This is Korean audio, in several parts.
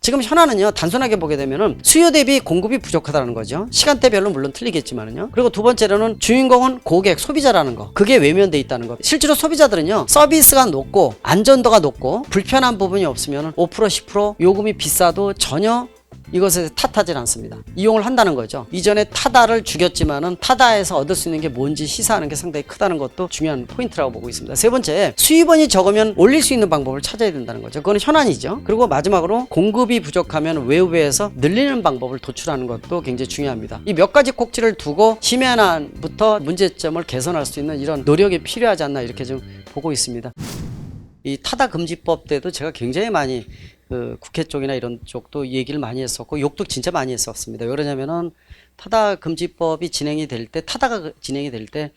지금 현안은요, 단순하게 보게 되면은 수요 대비 공급이 부족하다는 거죠. 시간대별로 물론 틀리겠지만은요. 그리고 두 번째로는 주인공은 고객, 소비자라는 거. 그게 외면돼 있다는 거. 실제로 소비자들은요, 서비스가 높고 안전도가 높고 불편한 부분이 없으면 5% 10% 요금이 비싸도 전혀 이것에 탓하지 않습니다. 이용을 한다는 거죠. 이전에 타다를 죽였지만은 타다에서 얻을 수 있는 게 뭔지 시사하는 게 상당히 크다는 것도 중요한 포인트라고 보고 있습니다. 세 번째, 수입원이 적으면 올릴 수 있는 방법을 찾아야 된다는 거죠. 그건 현안이죠. 그리고 마지막으로 공급이 부족하면 외부에서 늘리는 방법을 도출하는 것도 굉장히 중요합니다. 이 몇 가지 꼭지를 두고 심야난부터 문제점을 개선할 수 있는 이런 노력이 필요하지 않나 이렇게 좀 보고 있습니다. 이 타다 금지법 때도 제가 굉장히 많이 국회 쪽이나 이런 쪽도 얘기를 많이 했었고 욕도 진짜 많이 했었습니다. 왜 그러냐면은 타다 금지법이 진행이 될 때, 타다가 진행이 될 때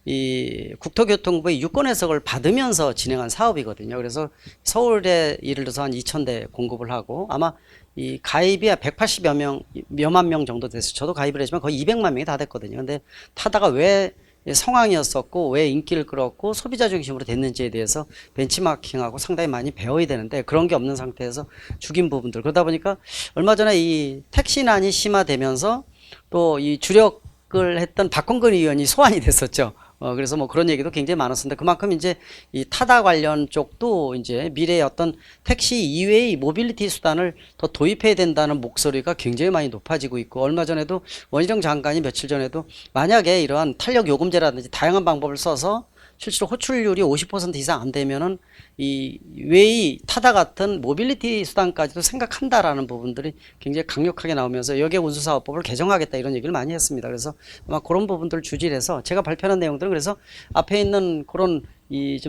이 국토교통부의 유권 해석을 받으면서 진행한 사업이거든요. 그래서 서울에 예를 들어서 한 2,000대 공급을 하고 아마 이 가입이 180여 명, 몇만 명 정도 돼서 저도 가입을 했지만 거의 200만 명이 다 됐거든요. 근데 타다가 왜 성황이었었고 왜 인기를 끌었고 소비자 중심으로 됐는지에 대해서 벤치마킹하고 상당히 많이 배워야 되는데 그런 게 없는 상태에서 죽인 부분들, 그러다 보니까 얼마 전에 이 택시난이 심화되면서 또 이 주력을 했던 박홍근 의원이 소환이 됐었죠. 그래서 뭐 그런 얘기도 굉장히 많았었는데 그만큼 이제 이 타다 관련 쪽도 이제 미래의 어떤 택시 이외의 모빌리티 수단을 더 도입해야 된다는 목소리가 굉장히 많이 높아지고 있고, 얼마 전에도 원희룡 장관이 며칠 전에도 만약에 이러한 탄력 요금제라든지 다양한 방법을 써서 실제로 호출률이 50% 이상 안 되면은 이 웨이 타다 같은 모빌리티 수단까지도 생각한다라는 부분들이 굉장히 강력하게 나오면서 여객 운수사업법을 개정하겠다 이런 얘기를 많이 했습니다. 그래서 아마 그런 부분들을 주질해서 제가 발표한 내용들은 그래서 앞에 있는 그런 이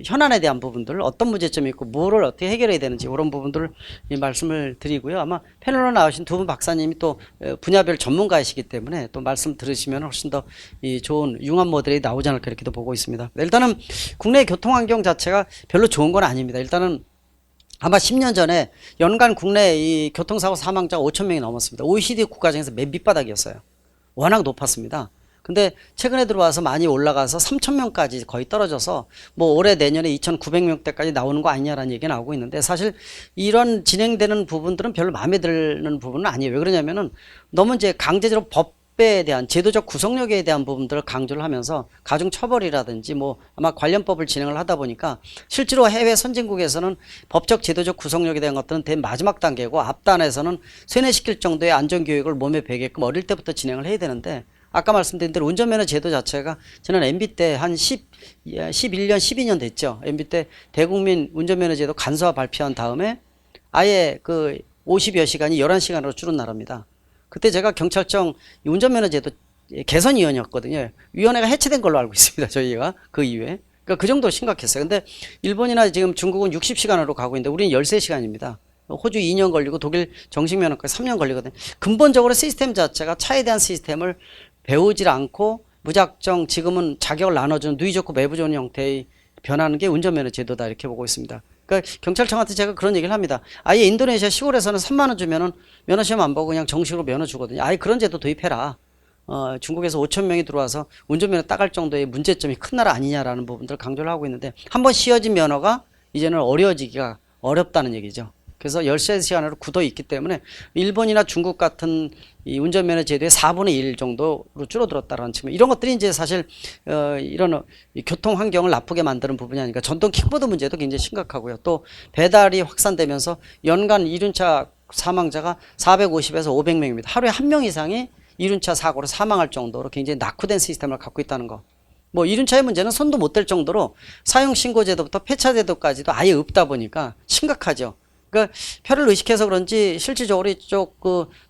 현안에 대한 부분들, 어떤 문제점이 있고 뭐를 어떻게 해결해야 되는지 그런 부분들을 말씀을 드리고요. 아마 패널로 나오신 두 분 박사님이 또 분야별 전문가이시기 때문에 또 말씀 들으시면 훨씬 더 좋은 융합 모델이 나오지 않을까 이렇게도 보고 있습니다. 일단은 국내 교통 환경 자체가 별로 좋은 건 아닙니다. 일단은 아마 10년 전에 연간 국내 이 교통사고 사망자가 5,000명이 넘었습니다. OECD 국가 중에서 맨 밑바닥이었어요. 워낙 높았습니다. 근데 최근에 들어와서 많이 올라가서 3,000명까지 거의 떨어져서 뭐 올해 내년에 2,900명대까지 나오는 거 아니냐라는 얘기가 나오고 있는데, 사실 이런 진행되는 부분들은 별로 마음에 드는 부분은 아니에요. 왜 그러냐면은 너무 이제 강제적으로 법에 대한 제도적 구속력에 대한 부분들을 강조를 하면서 가중 처벌이라든지 뭐 아마 관련법을 진행을 하다 보니까 실제로 해외 선진국에서는 법적 제도적 구속력에 대한 것들은 대한 마지막 단계고 앞단에서는 세뇌시킬 정도의 안전교육을 몸에 배게끔 어릴 때부터 진행을 해야 되는데, 아까 말씀드린 대로 운전면허 제도 자체가 저는 MB 때 한 11년, 12년 됐죠. MB 때 대국민 운전면허 제도 간소화 발표한 다음에 아예 그 50여 시간이 11시간으로 줄은 나라입니다. 그때 제가 경찰청 운전면허 제도 개선위원이었거든요. 위원회가 해체된 걸로 알고 있습니다. 저희가 그 이후에. 그러니까 그 정도로 심각했어요. 근데 일본이나 지금 중국은 60시간으로 가고 있는데 우리는 13시간입니다. 호주 2년 걸리고 독일 정식면허까지 3년 걸리거든요. 근본적으로 시스템 자체가 차에 대한 시스템을 배우질 않고 무작정 지금은 자격을 나눠주는 누이 좋고 매부 좋은 형태의 변하는 게 운전면허 제도다 이렇게 보고 있습니다. 그러니까 경찰청한테 제가 그런 얘기를 합니다. 아예 인도네시아 시골에서는 3만 원 주면은 면허 시험 안 보고 그냥 정식으로 면허 주거든요. 아예 그런 제도 도입해라. 중국에서 5천 명이 들어와서 운전면허 따갈 정도의 문제점이 큰 나라 아니냐라는 부분들을 강조를 하고 있는데, 한번 씌워진 면허가 이제는 어려워지기가 어렵다는 얘기죠. 그래서 13시간으로 굳어 있기 때문에 일본이나 중국 같은 이 운전면허 제도의 4분의 1 정도로 줄어들었다라는 측면, 이런 것들이 이제 사실 이런 교통 환경을 나쁘게 만드는 부분이 아니까 전동 킥보드 문제도 굉장히 심각하고요. 또 배달이 확산되면서 연간 이륜차 사망자가 450에서 500명입니다. 하루에 한 명 이상이 이륜차 사고로 사망할 정도로 굉장히 낙후된 시스템을 갖고 있다는 거. 뭐 이륜차의 문제는 손도 못 댈 정도로 사용신고제도부터 폐차제도까지도 아예 없다 보니까 심각하죠. 그러니까 표를 의식해서 그런지 실질적으로 이쪽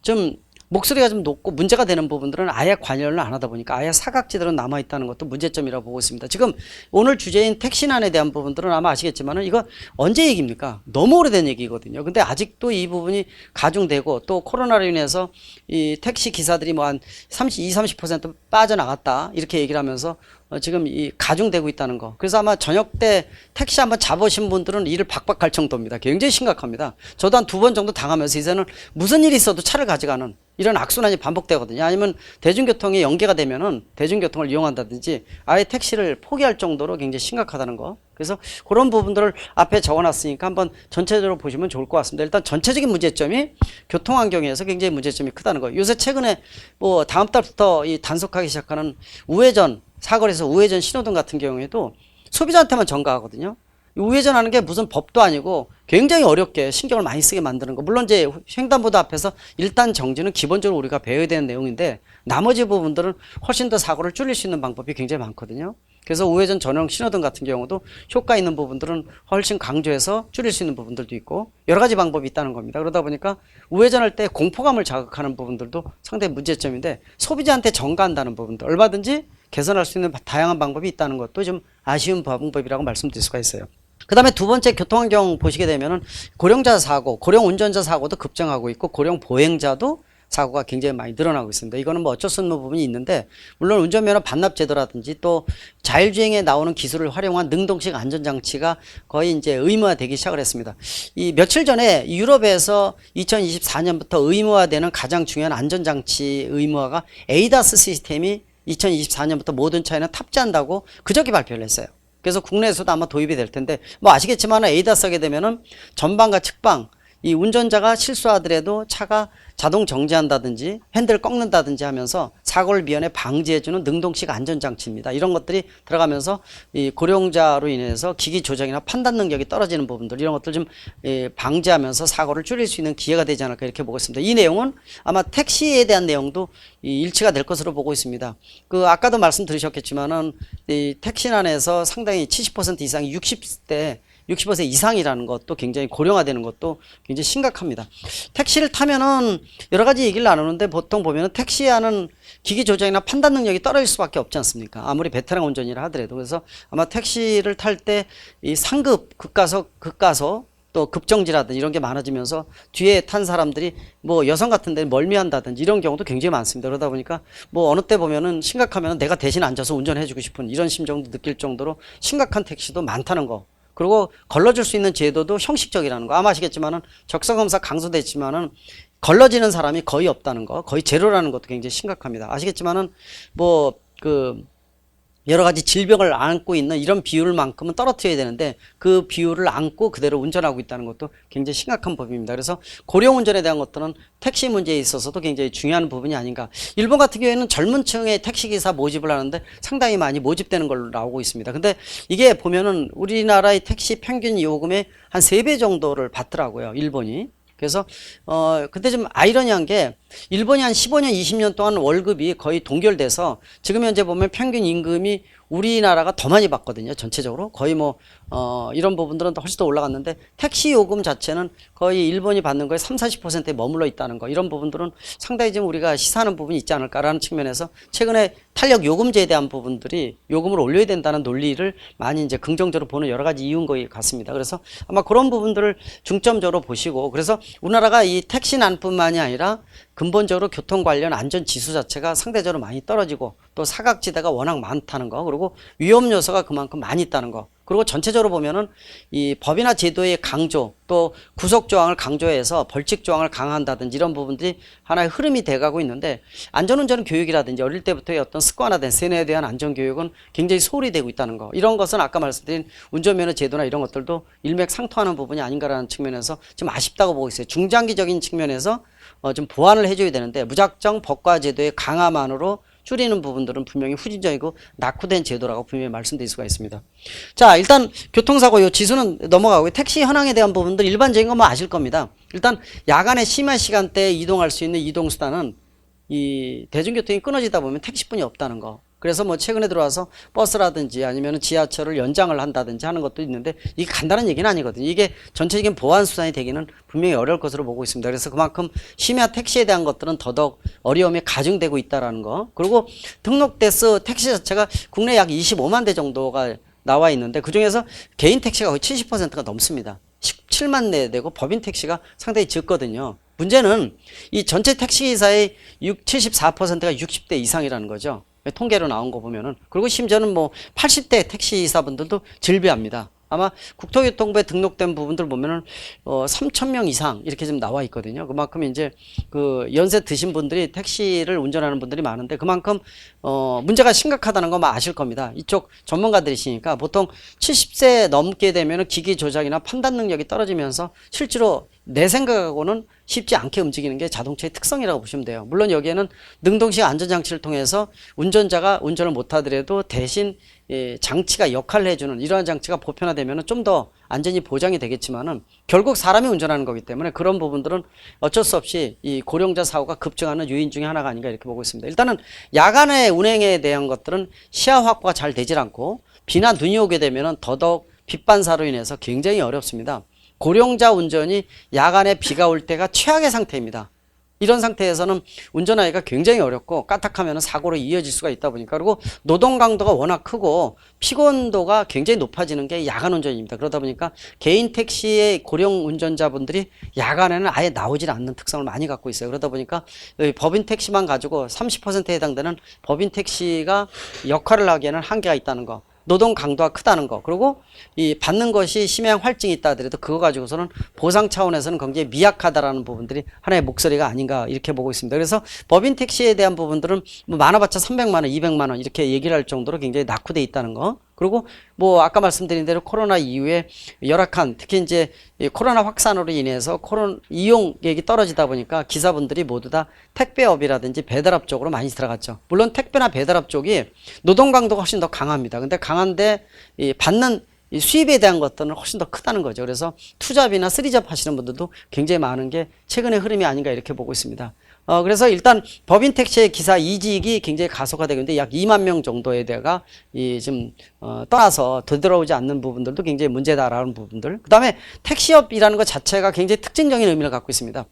좀 목소리가 좀 높고 문제가 되는 부분들은 아예 관여를 안 하다 보니까 아예 사각지대로 남아 있다는 것도 문제점이라고 보고 있습니다. 지금 오늘 주제인 택시난에 대한 부분들은 아마 아시겠지만은 이거 언제 얘기입니까? 너무 오래된 얘기거든요. 근데 아직도 이 부분이 가중되고, 또 코로나로 인해서 이 택시 기사들이 뭐 한 30, 20, 30% 빠져나갔다 이렇게 얘기를 하면서 지금 이 가중되고 있다는 거. 그래서 아마 저녁 때 택시 한번 잡으신 분들은 일을 박박 갈 정도입니다. 굉장히 심각합니다. 저도 한 2번 정도 당하면서 이제는 무슨 일이 있어도 차를 가져가는 이런 악순환이 반복되거든요. 아니면 대중교통이 연계가 되면은 대중교통을 이용한다든지 아예 택시를 포기할 정도로 굉장히 심각하다는 거. 그래서 그런 부분들을 앞에 적어놨으니까 한번 전체적으로 보시면 좋을 것 같습니다. 일단 전체적인 문제점이 교통환경에서 굉장히 문제점이 크다는 거. 요새 최근에 뭐 다음 달부터 이 단속하기 시작하는 우회전, 사거리에서 우회전 신호등 같은 경우에도 소비자한테만 전가하거든요. 우회전하는 게 무슨 법도 아니고 굉장히 어렵게 신경을 많이 쓰게 만드는 거. 물론 이제 횡단보도 앞에서 일단 정지는 기본적으로 우리가 배워야 되는 내용인데 나머지 부분들은 훨씬 더 사고를 줄일 수 있는 방법이 굉장히 많거든요. 그래서 우회전 전용 신호등 같은 경우도 효과 있는 부분들은 훨씬 강조해서 줄일 수 있는 부분들도 있고 여러 가지 방법이 있다는 겁니다. 그러다 보니까 우회전할 때 공포감을 자극하는 부분들도 상당히 문제점인데 소비자한테 전가한다는 부분도 얼마든지 개선할 수 있는 다양한 방법이 있다는 것도 좀 아쉬운 방법이라고 말씀드릴 수가 있어요. 그 다음에 두 번째 교통환경 보시게 되면은 고령자 사고, 고령 운전자 사고도 급증하고 있고 고령 보행자도 사고가 굉장히 많이 늘어나고 있습니다. 이거는 뭐 어쩔 수 없는 부분이 있는데 물론 운전면허 반납 제도라든지 또 자율주행에 나오는 기술을 활용한 능동식 안전장치가 거의 이제 의무화되기 시작을 했습니다. 이 며칠 전에 유럽에서 2024년부터 의무화되는 가장 중요한 안전장치 의무화가 에이다스 시스템이 2024년부터 모든 차에는 탑재한다고 그저께 발표를 했어요. 그래서 국내에서도 아마 도입이 될 텐데 뭐 아시겠지만 에이다스 하게 되면은 전방과 측방 이 운전자가 실수하더라도 차가 자동 정지한다든지 핸들을 꺾는다든지 하면서 사고를 미연에 방지해주는 능동식 안전장치입니다. 이런 것들이 들어가면서 이 고령자로 인해서 기기 조정이나 판단 능력이 떨어지는 부분들 이런 것들 좀 방지하면서 사고를 줄일 수 있는 기회가 되지 않을까 이렇게 보고 있습니다. 이 내용은 아마 택시에 대한 내용도 일치가 될 것으로 보고 있습니다. 그 아까도 말씀드리셨겠지만은 이 택시난에서 상당히 70% 이상이 60% 이상이라는 것도 굉장히 고령화되는 것도 굉장히 심각합니다. 택시를 타면은 여러 가지 얘기를 나누는데 보통 보면은 택시하는 기기 조정이나 판단 능력이 떨어질 수밖에 없지 않습니까? 아무리 베테랑 운전이라 하더라도. 그래서 아마 택시를 탈 때 이 상급, 급가소 또 급정지라든지 이런 게 많아지면서 뒤에 탄 사람들이 뭐 여성 같은 데 멀미한다든지 이런 경우도 굉장히 많습니다. 그러다 보니까 뭐 어느 때 보면은 심각하면은 내가 대신 앉아서 운전해주고 싶은 이런 심정도 느낄 정도로 심각한 택시도 많다는 거. 그리고 걸러줄 수 있는 제도도 형식적이라는 거. 아마 아시겠지만은 적성검사 강조됐지만은 걸러지는 사람이 거의 없다는 거, 거의 제로라는 것도 굉장히 심각합니다. 아시겠지만은 뭐 여러 가지 질병을 안고 있는 이런 비율만큼은 떨어뜨려야 되는데 그 비율을 안고 그대로 운전하고 있다는 것도 굉장히 심각한 법입니다. 그래서 고령 운전에 대한 것들은 택시 문제에 있어서도 굉장히 중요한 부분이 아닌가. 일본 같은 경우에는 젊은 층의 택시기사 모집을 하는데 상당히 많이 모집되는 걸로 나오고 있습니다. 근데 이게 보면은 우리나라의 택시 평균 요금의 한 3배 정도를 받더라고요, 일본이. 그래서 근데 좀 아이러니한 게 일본이 한 15년 20년 동안 월급이 거의 동결돼서 지금 현재 보면 평균 임금이 우리나라가 더 많이 받거든요. 전체적으로 거의 뭐 이런 부분들은 훨씬 더 올라갔는데 택시 요금 자체는 거의 일본이 받는 거에 30-40%에 머물러 있다는 거. 이런 부분들은 상당히 좀 우리가 시사하는 부분이 있지 않을까라는 측면에서 최근에 탄력 요금제에 대한 부분들이 요금을 올려야 된다는 논리를 많이 이제 긍정적으로 보는 여러 가지 이유인 것 같습니다. 그래서 아마 그런 부분들을 중점적으로 보시고 그래서 우리나라가 이 택시난뿐만이 아니라 근본적으로 교통 관련 안전 지수 자체가 상대적으로 많이 떨어지고 또 사각지대가 워낙 많다는 거 그리고 위험 요소가 그만큼 많이 있다는 거 그리고 전체적으로 보면은 이 법이나 제도의 강조 또 구속 조항을 강조해서 벌칙 조항을 강화한다든지 이런 부분들이 하나의 흐름이 돼가고 있는데 안전운전 교육이라든지 어릴 때부터의 어떤 습관화된 세뇌에 대한 안전교육은 굉장히 소홀히 되고 있다는 거 이런 것은 아까 말씀드린 운전면허 제도나 이런 것들도 일맥상통하는 부분이 아닌가라는 측면에서 좀 아쉽다고 보고 있어요. 중장기적인 측면에서 좀 보완을 해줘야 되는데 무작정 법과 제도의 강화만으로 줄이는 부분들은 분명히 후진적이고 낙후된 제도라고 분명히 말씀드릴 수가 있습니다. 자, 일단 교통사고 요 지수는 넘어가고 택시 현황에 대한 부분들 일반적인 건 뭐 아실 겁니다. 일단 야간에 심한 시간대에 이동할 수 있는 이동수단은 이 대중교통이 끊어지다 보면 택시뿐이 없다는 거. 그래서 뭐 최근에 들어와서 버스라든지 아니면 지하철을 연장을 한다든지 하는 것도 있는데 이게 간단한 얘기는 아니거든요. 이게 전체적인 보완 수단이 되기는 분명히 어려울 것으로 보고 있습니다. 그래서 그만큼 심야 택시에 대한 것들은 더더욱 어려움이 가중되고 있다라는 거. 그리고 등록 대수 택시 자체가 국내 약 25만 대 정도가 나와 있는데 그중에서 개인 택시가 거의 70%가 넘습니다. 17만 대 되고 법인 택시가 상당히 적거든요. 문제는 이 전체 택시기사의 74%가 60대 이상이라는 거죠. 통계로 나온 거 보면은. 그리고 심지어는 뭐 80대 택시기사분들도 질비합니다. 아마 국토교통부에 등록된 부분들 보면은 3,000명 이상 이렇게 좀 나와 있거든요. 그만큼 이제 그 연세 드신 분들이 택시를 운전하는 분들이 많은데 그만큼 문제가 심각하다는 거 아실 겁니다. 이쪽 전문가들이시니까 보통 70세 넘게 되면은 기기 조작이나 판단 능력이 떨어지면서 실제로 내 생각하고는 쉽지 않게 움직이는 게 자동차의 특성이라고 보시면 돼요. 물론 여기에는 능동식 안전장치를 통해서 운전자가 운전을 못하더라도 대신 장치가 역할을 해주는 이러한 장치가 보편화되면 좀 더 안전이 보장이 되겠지만은 결국 사람이 운전하는 거기 때문에 그런 부분들은 어쩔 수 없이 이 고령자 사고가 급증하는 요인 중에 하나가 아닌가 이렇게 보고 있습니다. 일단은 야간의 운행에 대한 것들은 시야 확보가 잘 되질 않고 비나 눈이 오게 되면은 더더욱 빛 반사로 인해서 굉장히 어렵습니다. 고령자 운전이 야간에 비가 올 때가 최악의 상태입니다. 이런 상태에서는 운전하기가 굉장히 어렵고 까딱하면 사고로 이어질 수가 있다 보니까 그리고 노동 강도가 워낙 크고 피곤도가 굉장히 높아지는 게 야간 운전입니다. 그러다 보니까 개인 택시의 고령 운전자분들이 야간에는 아예 나오질 않는 특성을 많이 갖고 있어요. 그러다 보니까 법인 택시만 가지고 30%에 해당되는 법인 택시가 역할을 하기에는 한계가 있다는 거. 노동 강도가 크다는 거. 그리고 이 받는 것이 심양 활증이 있다 하더라도 그거 가지고서는 보상 차원에서는 굉장히 미약하다라는 부분들이 하나의 목소리가 아닌가 이렇게 보고 있습니다. 그래서 법인 택시에 대한 부분들은 뭐 많아봤자 300만 원, 200만 원 이렇게 얘기를 할 정도로 굉장히 낙후돼 있다는 거. 그리고 뭐 아까 말씀드린 대로 코로나 이후에 열악한 특히 이제 코로나 확산으로 인해서 이용객이 떨어지다 보니까 기사분들이 모두 다 택배업이라든지 배달업 쪽으로 많이 들어갔죠. 물론 택배나 배달업 쪽이 노동 강도가 훨씬 더 강합니다. 근데 강한데 이 받는 이 수입에 대한 것들은 훨씬 더 크다는 거죠. 그래서 투잡이나 쓰리잡 하시는 분들도 굉장히 많은 게 최근의 흐름이 아닌가 이렇게 보고 있습니다. 그래서 일단 법인 택시의 기사 이직이 굉장히 가속화되고 있는데 약 2만 명 정도에 대가 좀 떠나서 되돌아오지 않는 부분들도 굉장히 문제다라는 부분들. 그 다음에 택시업이라는 것 자체가 굉장히 특징적인 의미를 갖고 있습니다.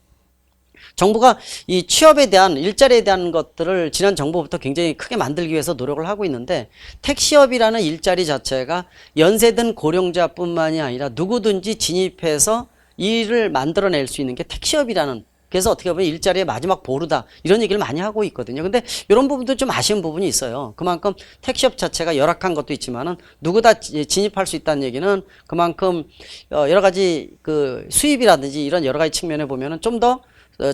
정부가 이 취업에 대한 일자리에 대한 것들을 지난 정부부터 굉장히 크게 만들기 위해서 노력을 하고 있는데 택시업이라는 일자리 자체가 연세든 고령자뿐만이 아니라 누구든지 진입해서 일을 만들어낼 수 있는 게 택시업이라는 그래서 어떻게 보면 일자리의 마지막 보루다 이런 얘기를 많이 하고 있거든요. 근데 이런 부분도 좀 아쉬운 부분이 있어요. 그만큼 택시업 자체가 열악한 것도 있지만은 누구다 진입할 수 있다는 얘기는 그만큼 여러 가지 그 수입이라든지 이런 여러 가지 측면에 보면은 좀 더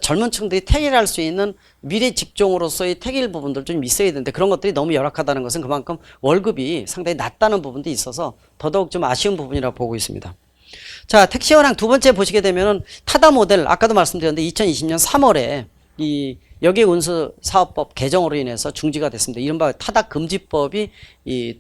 젊은 층들이 택일할 수 있는 미래 직종으로서의 택일 부분들 좀 있어야 되는데 그런 것들이 너무 열악하다는 것은 그만큼 월급이 상당히 낮다는 부분도 있어서 더더욱 좀 아쉬운 부분이라고 보고 있습니다. 자, 택시 현황 두 번째 보시게 되면은 타다 모델 아까도 말씀드렸는데 2020년 3월에 이 여객운수 사업법 개정으로 인해서 중지가 됐습니다. 이른바 타다 금지법이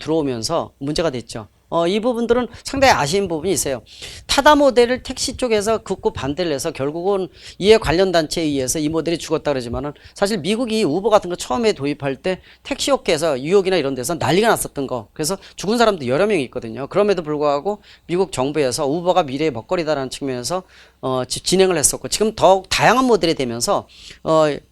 들어오면서 문제가 됐죠. 이 부분들은 상당히 아쉬운 부분이 있어요. 타다 모델을 택시 쪽에서 극구 반대를 해서 결국은 이에 관련 단체에 의해서 이 모델이 죽었다 그러지만은 사실 미국이 우버 같은 거 처음에 도입할 때 택시 업계에서 뉴욕이나 이런 데서 난리가 났었던 거. 그래서 죽은 사람도 여러 명이 있거든요. 그럼에도 불구하고 미국 정부에서 우버가 미래의 먹거리다라는 측면에서 진행을 했었고 지금 더욱 다양한 모델이 되면서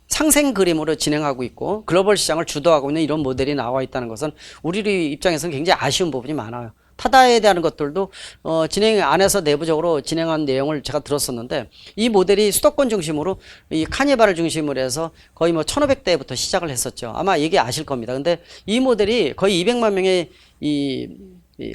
상생 그림으로 진행하고 있고 글로벌 시장을 주도하고 있는 이런 모델이 나와 있다는 것은 우리 입장에서는 굉장히 아쉬운 부분이 많아요. 타다에 대한 것들도 진행 안에서 내부적으로 진행한 내용을 제가 들었었는데 이 모델이 수도권 중심으로 이 카니발을 중심으로 해서 거의 뭐 1500대부터 시작을 했었죠. 아마 얘기 아실 겁니다. 근데 이 모델이 거의 200만 명의 이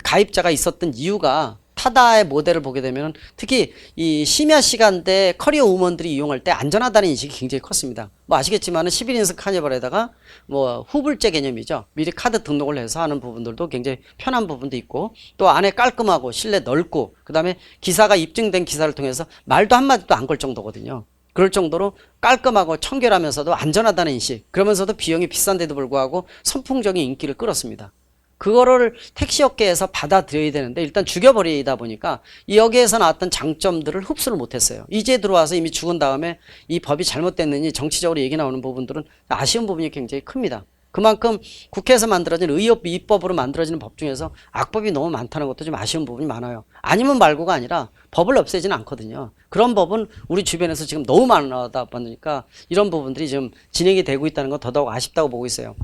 가입자가 있었던 이유가 타다의 모델을 보게 되면 특히 이 심야 시간대 커리어 우먼들이 이용할 때 안전하다는 인식이 굉장히 컸습니다. 뭐 아시겠지만은 11인승 카니발에다가 뭐 후불제 개념이죠. 미리 카드 등록을 해서 하는 부분들도 굉장히 편한 부분도 있고 또 안에 깔끔하고 실내 넓고 그 다음에 기사가 입증된 기사를 통해서 말도 한마디도 안 걸 정도거든요. 그럴 정도로 깔끔하고 청결하면서도 안전하다는 인식 그러면서도 비용이 비싼데도 불구하고 선풍적인 인기를 끌었습니다. 그거를 택시업계에서 받아들여야 되는데 일단 죽여버리다 보니까 여기에서 나왔던 장점들을 흡수를 못했어요. 이제 들어와서 이미 죽은 다음에 이 법이 잘못됐느니 정치적으로 얘기 나오는 부분들은 아쉬운 부분이 굉장히 큽니다. 그만큼 국회에서 만들어진 입법으로 만들어지는 법 중에서 악법이 너무 많다는 것도 좀 아쉬운 부분이 많아요. 아니면 말고가 아니라 법을 없애지는 않거든요. 그런 법은 우리 주변에서 지금 너무 많다 보니까 이런 부분들이 지금 진행이 되고 있다는 건 더더욱 아쉽다고 보고 있어요.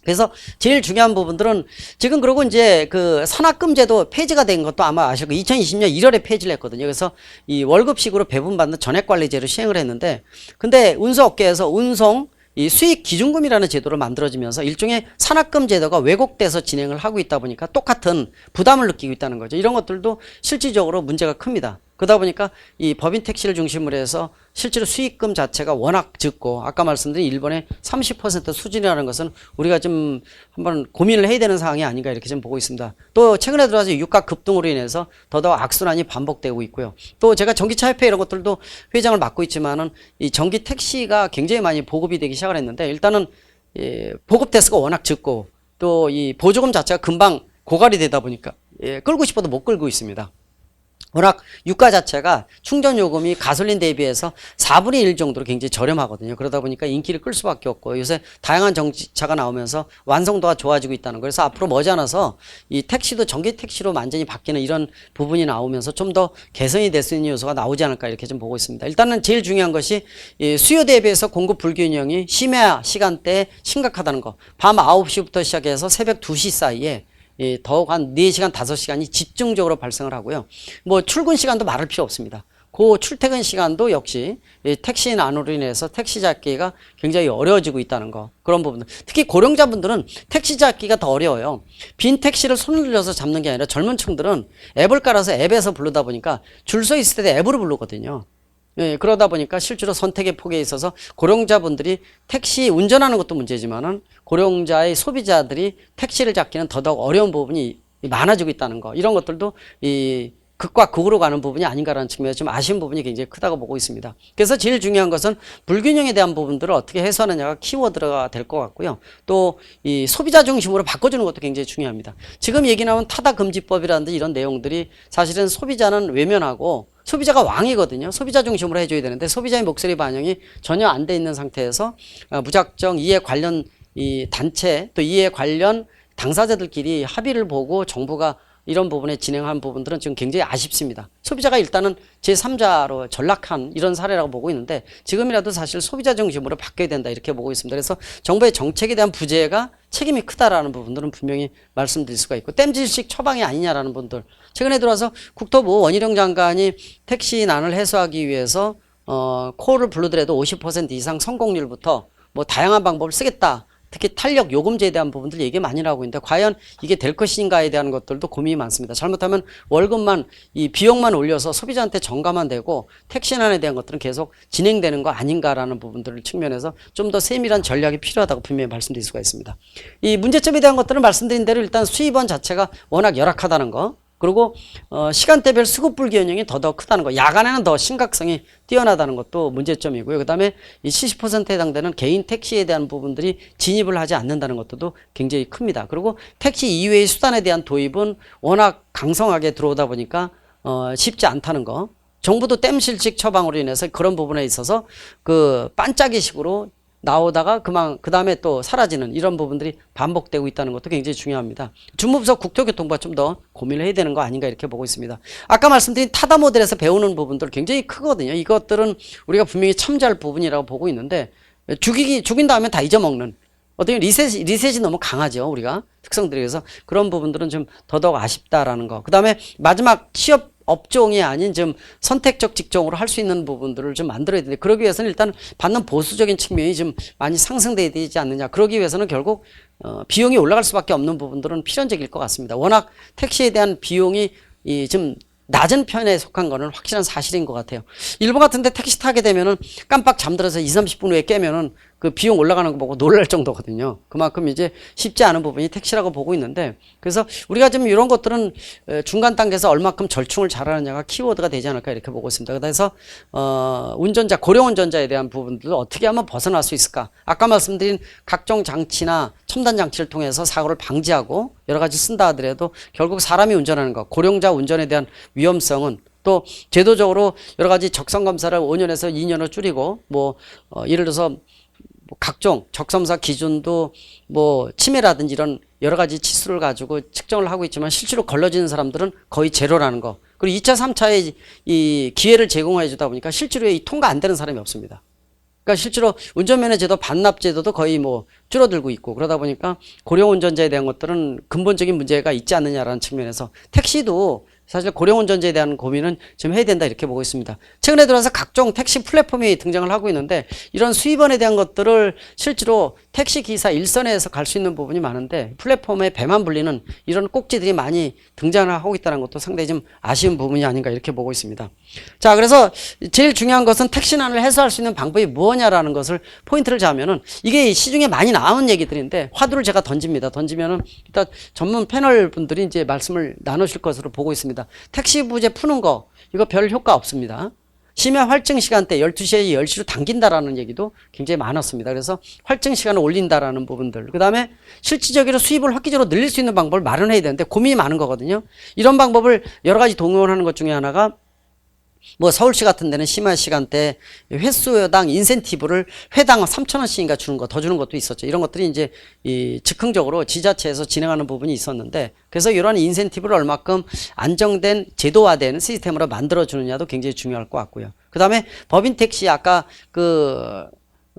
그래서 제일 중요한 부분들은 지금 그러고 이제 그 산학금제도 폐지가 된 것도 아마 아시고 2020년 1월에 폐지를 했거든요. 그래서 이 월급식으로 배분받는 전액관리제를 시행을 했는데 근데 운수업계에서 운송 이 수익 기준금이라는 제도를 만들어지면서 일종의 산학금 제도가 왜곡돼서 진행을 하고 있다 보니까 똑같은 부담을 느끼고 있다는 거죠. 이런 것들도 실질적으로 문제가 큽니다. 그러다 보니까 이 법인 택시를 중심으로 해서 실제로 수익금 자체가 워낙 적고 아까 말씀드린 일본의 30% 수준이라는 것은 우리가 좀 한번 고민을 해야 되는 상황이 아닌가 이렇게 좀 보고 있습니다. 또 최근에 들어와서 유가 급등으로 인해서 더더욱 악순환이 반복되고 있고요. 또 제가 전기차협회 이런 것들도 회장을 맡고 있지만은 이 전기 택시가 굉장히 많이 보급이 되기 시작을 했는데 일단은 보급 대수가 워낙 적고 또 이 보조금 자체가 금방 고갈이 되다 보니까 끌고 싶어도 못 끌고 있습니다. 워낙 유가 자체가 충전 요금이 가솔린 대비해서 4분의 1 정도로 굉장히 저렴하거든요. 그러다 보니까 인기를 끌 수밖에 없고 요새 다양한 전기차가 나오면서 완성도가 좋아지고 있다는 거예요. 그래서 앞으로 머지않아서 이 택시도 전기 택시로 완전히 바뀌는 이런 부분이 나오면서 좀 더 개선이 될 수 있는 요소가 나오지 않을까 이렇게 좀 보고 있습니다. 일단은 제일 중요한 것이 이 수요 대비해서 공급 불균형이 심야 시간대에 심각하다는 거. 밤 9시부터 시작해서 새벽 2시 사이에 더욱 한 4시간, 5시간이 집중적으로 발생을 하고요. 뭐 출근 시간도 말할 필요 없습니다. 그 출퇴근 시간도 역시 택시 난으로 인해서 택시 잡기가 굉장히 어려워지고 있다는 거. 그런 부분들. 특히 고령자분들은 택시 잡기가 더 어려워요. 빈 택시를 손을 들여서 잡는 게 아니라 젊은 층들은 앱을 깔아서 앱에서 부르다 보니까 줄 서 있을 때 앱으로 부르거든요. 그러다 보니까 실제로 선택의 폭에 있어서 고령자분들이 택시 운전하는 것도 문제지만은 고령자의 소비자들이 택시를 잡기는 더더욱 어려운 부분이 많아지고 있다는 거. 이런 것들도 이 극과 극으로 가는 부분이 아닌가라는 측면에서 좀 아쉬운 부분이 굉장히 크다고 보고 있습니다. 그래서 제일 중요한 것은 불균형에 대한 부분들을 어떻게 해소하느냐가 키워드가 될 것 같고요. 또 이 소비자 중심으로 바꿔주는 것도 굉장히 중요합니다. 지금 얘기 나온 타다금지법이라든지 이런 내용들이 사실은 소비자는 외면하고 소비자가 왕이거든요. 소비자 중심으로 해줘야 되는데 소비자의 목소리 반영이 전혀 안 돼 있는 상태에서 무작정 이에 관련 이 단체 또 이에 관련 당사자들끼리 합의를 보고 정부가 이런 부분에 진행한 부분들은 지금 굉장히 아쉽습니다. 소비자가 일단은 제3자로 전락한 이런 사례라고 보고 있는데 지금이라도 사실 소비자 중심으로 바뀌어야 된다 이렇게 보고 있습니다. 그래서 정부의 정책에 대한 부재가 책임이 크다라는 부분들은 분명히 말씀드릴 수가 있고 땜질식 처방이 아니냐라는 분들 최근에 들어와서 국토부 원희룡 장관이 택시 난을 해소하기 위해서 콜을 부르더라도 50% 이상 성공률부터 뭐 다양한 방법을 쓰겠다. 특히 탄력 요금제에 대한 부분들 얘기 많이 나오고 있는데 과연 이게 될 것인가에 대한 것들도 고민이 많습니다. 잘못하면 월급만 이 비용만 올려서 소비자한테 전가만 되고 택시난에 대한 것들은 계속 진행되는 거 아닌가라는 부분들을 측면에서 좀 더 세밀한 전략이 필요하다고 분명히 말씀드릴 수가 있습니다. 이 문제점에 대한 것들은 말씀드린 대로 일단 수입원 자체가 워낙 열악하다는 거 그리고 시간대별 수급 불균형이 더더욱 크다는 거 야간에는 더 심각성이 뛰어나다는 것도 문제점이고요. 그 다음에 이 70%에 해당되는 개인 택시에 대한 부분들이 진입을 하지 않는다는 것도 굉장히 큽니다. 그리고 택시 이외의 수단에 대한 도입은 워낙 강성하게 들어오다 보니까 쉽지 않다는 거 정부도 땜실식 처방으로 인해서 그런 부분에 있어서 그 반짝이식으로 나오다가 그 다음에 또 사라지는 이런 부분들이 반복되고 있다는 것도 굉장히 중요합니다. 주무부서 국토교통부가 좀 더 고민을 해야 되는 거 아닌가 이렇게 보고 있습니다. 아까 말씀드린 타다 모델에서 배우는 부분들 굉장히 크거든요. 이것들은 우리가 분명히 참조할 부분이라고 보고 있는데 죽인 다음에 다 잊어먹는 어떻게 리셋이 너무 강하죠. 우리가 특성들이 그래서 그런 부분들은 좀 더더욱 아쉽다라는 거. 그 다음에 마지막 취업 업종이 아닌 좀 선택적 직종으로 할 수 있는 부분들을 좀 만들어야 되는데 그러기 위해서는 일단 받는 보수적인 측면이 좀 많이 상승돼야 되지 않느냐. 그러기 위해서는 결국 비용이 올라갈 수밖에 없는 부분들은 필연적일 것 같습니다. 워낙 택시에 대한 비용이 좀 낮은 편에 속한 거는 확실한 사실인 것 같아요. 일본 같은데 택시 타게 되면은 깜빡 잠들어서 20-30분 후에 깨면은 그 비용 올라가는 거 보고 놀랄 정도거든요. 그만큼 이제 쉽지 않은 부분이 택시라고 보고 있는데 그래서 우리가 좀 이런 것들은 중간 단계에서 얼마큼 절충을 잘하느냐가 키워드가 되지 않을까 이렇게 보고 있습니다. 그래서 운전자, 고령 운전자에 대한 부분들을 어떻게 하면 벗어날 수 있을까? 아까 말씀드린 각종 장치나 첨단 장치를 통해서 사고를 방지하고 여러 가지 쓴다 하더라도 결국 사람이 운전하는 것, 고령자 운전에 대한 위험성은 또 제도적으로 여러 가지 적성 검사를 5년에서 2년으로 줄이고 예를 들어서 각종 적성사 기준도 치매라든지 이런 여러 가지 치수를 가지고 측정을 하고 있지만 실제로 걸러지는 사람들은 거의 제로라는 거. 그리고 2차, 3차에 이 기회를 제공해 주다 보니까 실제로 이 통과 안 되는 사람이 없습니다. 그러니까 실제로 운전면허 제도 반납 제도도 거의 줄어들고 있고 그러다 보니까 고령 운전자에 대한 것들은 근본적인 문제가 있지 않느냐라는 측면에서 택시도 사실 고령운전자에 대한 고민은 좀 해야 된다 이렇게 보고 있습니다. 최근에 들어서 각종 택시 플랫폼이 등장을 하고 있는데 이런 수입원에 대한 것들을 실제로 택시기사 일선에서 갈 수 있는 부분이 많은데 플랫폼에 배만 불리는 이런 꼭지들이 많이 등장을 하고 있다는 것도 상당히 좀 아쉬운 부분이 아닌가 이렇게 보고 있습니다. 자, 그래서 제일 중요한 것은 택시난을 해소할 수 있는 방법이 무엇냐라는 것을 포인트를 잡으면은 이게 시중에 많이 나온 얘기들인데 화두를 제가 던지면은 일단 전문 패널 분들이 이제 말씀을 나누실 것으로 보고 있습니다. 택시 부재 푸는 거 이거 별 효과 없습니다. 심야 활증 시간대 12시에 10시로 당긴다라는 얘기도 굉장히 많았습니다. 그래서 활증 시간을 올린다라는 부분들. 그 다음에 실질적으로 수입을 획기적으로 늘릴 수 있는 방법을 마련해야 되는데 고민이 많은 거거든요. 이런 방법을 여러 가지 동원하는 것 중에 하나가 뭐 서울시 같은 데는 심야 시간대 횟수당 인센티브를 회당 3,000원씩인가 주는 거 더 주는 것도 있었죠. 이런 것들이 이제 이 즉흥적으로 지자체에서 진행하는 부분이 있었는데 그래서 이러한 인센티브를 얼마큼 안정된 제도화된 시스템으로 만들어 주느냐도 굉장히 중요할 것 같고요. 그 다음에 법인 택시 아까 그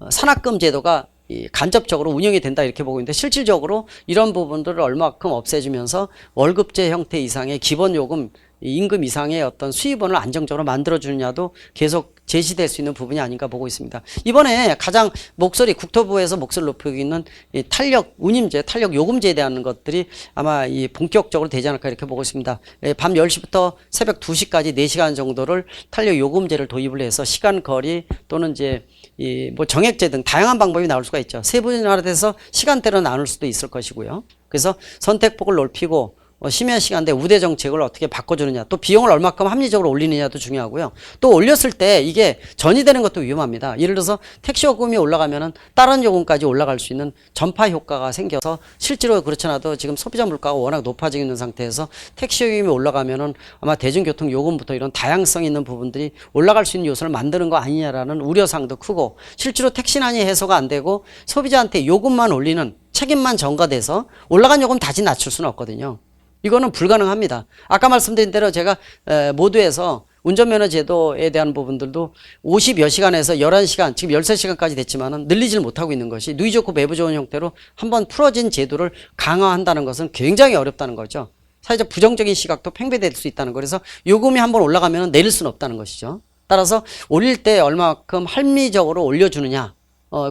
산학금 제도가 간접적으로 운영이 된다 이렇게 보고 있는데 실질적으로 이런 부분들을 얼마큼 없애주면서 월급제 형태 이상의 기본 요금 임금 이상의 어떤 수입원을 안정적으로 만들어주느냐도 계속 제시될 수 있는 부분이 아닌가 보고 있습니다. 이번에 가장 국토부에서 목소리를 높이고 있는 이 탄력 운임제, 탄력 요금제에 대한 것들이 아마 이 본격적으로 되지 않을까 이렇게 보고 있습니다. 밤 10시부터 새벽 2시까지 4시간 정도를 탄력 요금제를 도입을 해서 시간, 거리 또는 이제 이 뭐 정액제 등 다양한 방법이 나올 수가 있죠. 세분화돼서 시간대로 나눌 수도 있을 것이고요. 그래서 선택폭을 넓히고 심야 시간대 우대 정책을 어떻게 바꿔주느냐 또 비용을 얼마큼 합리적으로 올리느냐도 중요하고요. 또 올렸을 때 이게 전이되는 것도 위험합니다. 예를 들어서 택시 요금이 올라가면은 다른 요금까지 올라갈 수 있는 전파 효과가 생겨서 실제로 그렇지 않아도 지금 소비자 물가가 워낙 높아지고 있는 상태에서 택시 요금이 올라가면은 아마 대중교통 요금부터 이런 다양성 있는 부분들이 올라갈 수 있는 요소를 만드는 거 아니냐라는 우려사항도 크고 실제로 택시난이 해소가 안 되고 소비자한테 요금만 올리는 책임만 전가돼서 올라간 요금 다시 낮출 수는 없거든요. 이거는 불가능합니다. 아까 말씀드린 대로 제가 모두에서 운전면허 제도에 대한 부분들도 50여 시간에서 11시간, 지금 13시간까지 됐지만은 늘리질 못하고 있는 것이 누이 좋고 매부 좋은 형태로 한번 풀어진 제도를 강화한다는 것은 굉장히 어렵다는 거죠. 사회적 부정적인 시각도 팽배될 수 있다는 거. 그래서 요금이 한번 올라가면 내릴 수는 없다는 것이죠. 따라서 올릴 때 얼마큼 합리적으로 올려주느냐.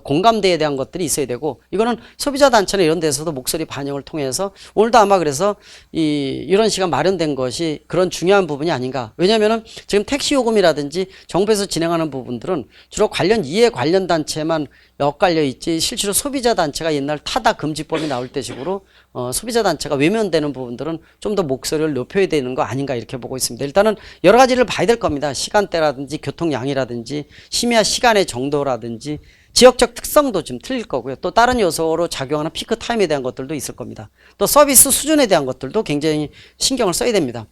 공감대에 대한 것들이 있어야 되고 이거는 소비자 단체나 이런 데서도 목소리 반영을 통해서 오늘도 아마 그래서 이런 시간 마련된 것이 그런 중요한 부분이 아닌가. 왜냐하면은 지금 택시 요금이라든지 정부에서 진행하는 부분들은 주로 이해 관련 단체만 엇갈려 있지 실제로 소비자 단체가 옛날 타다 금지법이 나올 때 식으로 소비자 단체가 외면되는 부분들은 좀 더 목소리를 높여야 되는 거 아닌가 이렇게 보고 있습니다. 일단은 여러 가지를 봐야 될 겁니다. 시간대라든지 교통량이라든지 심야 시간의 정도라든지 지역적 특성도 좀 틀릴 거고요. 또 다른 요소로 작용하는 피크 타임에 대한 것들도 있을 겁니다. 또 서비스 수준에 대한 것들도 굉장히 신경을 써야 됩니다.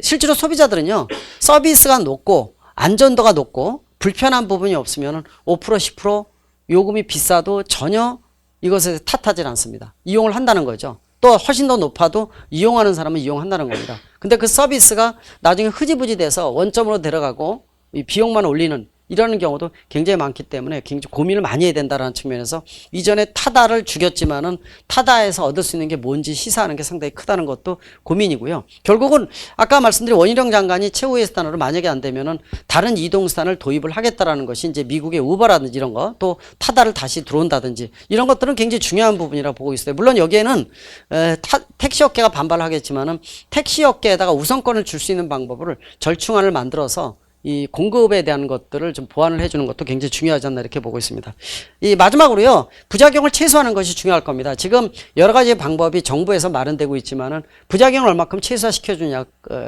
실제로 소비자들은요. 서비스가 높고 안전도가 높고 불편한 부분이 없으면 5% 10% 요금이 비싸도 전혀 이것에 탓하지 않습니다. 이용을 한다는 거죠. 또 훨씬 더 높아도 이용하는 사람은 이용한다는 겁니다. 근데 그 서비스가 나중에 흐지부지 돼서 원점으로 데려가고 이 비용만 올리는 이러는 경우도 굉장히 많기 때문에 굉장히 고민을 많이 해야 된다는 측면에서 이전에 타다를 죽였지만은 타다에서 얻을 수 있는 게 뭔지 시사하는 게 상당히 크다는 것도 고민이고요. 결국은 아까 말씀드린 원희룡 장관이 최후의 수단으로 만약에 안 되면은 다른 이동수단을 도입을 하겠다라는 것이 이제 미국의 우버라든지 이런 거 또 타다를 다시 들어온다든지 이런 것들은 굉장히 중요한 부분이라고 보고 있어요. 물론 여기에는 택시업계가 반발하겠지만은 택시업계에다가 우선권을 줄 수 있는 방법을 절충안을 만들어서 이 공급에 대한 것들을 좀 보완을 해주는 것도 굉장히 중요하지 않나 이렇게 보고 있습니다. 이 마지막으로요 부작용을 최소화하는 것이 중요할 겁니다. 지금 여러 가지 방법이 정부에서 마련되고 있지만은 부작용을 얼마큼 최소화시켜주냐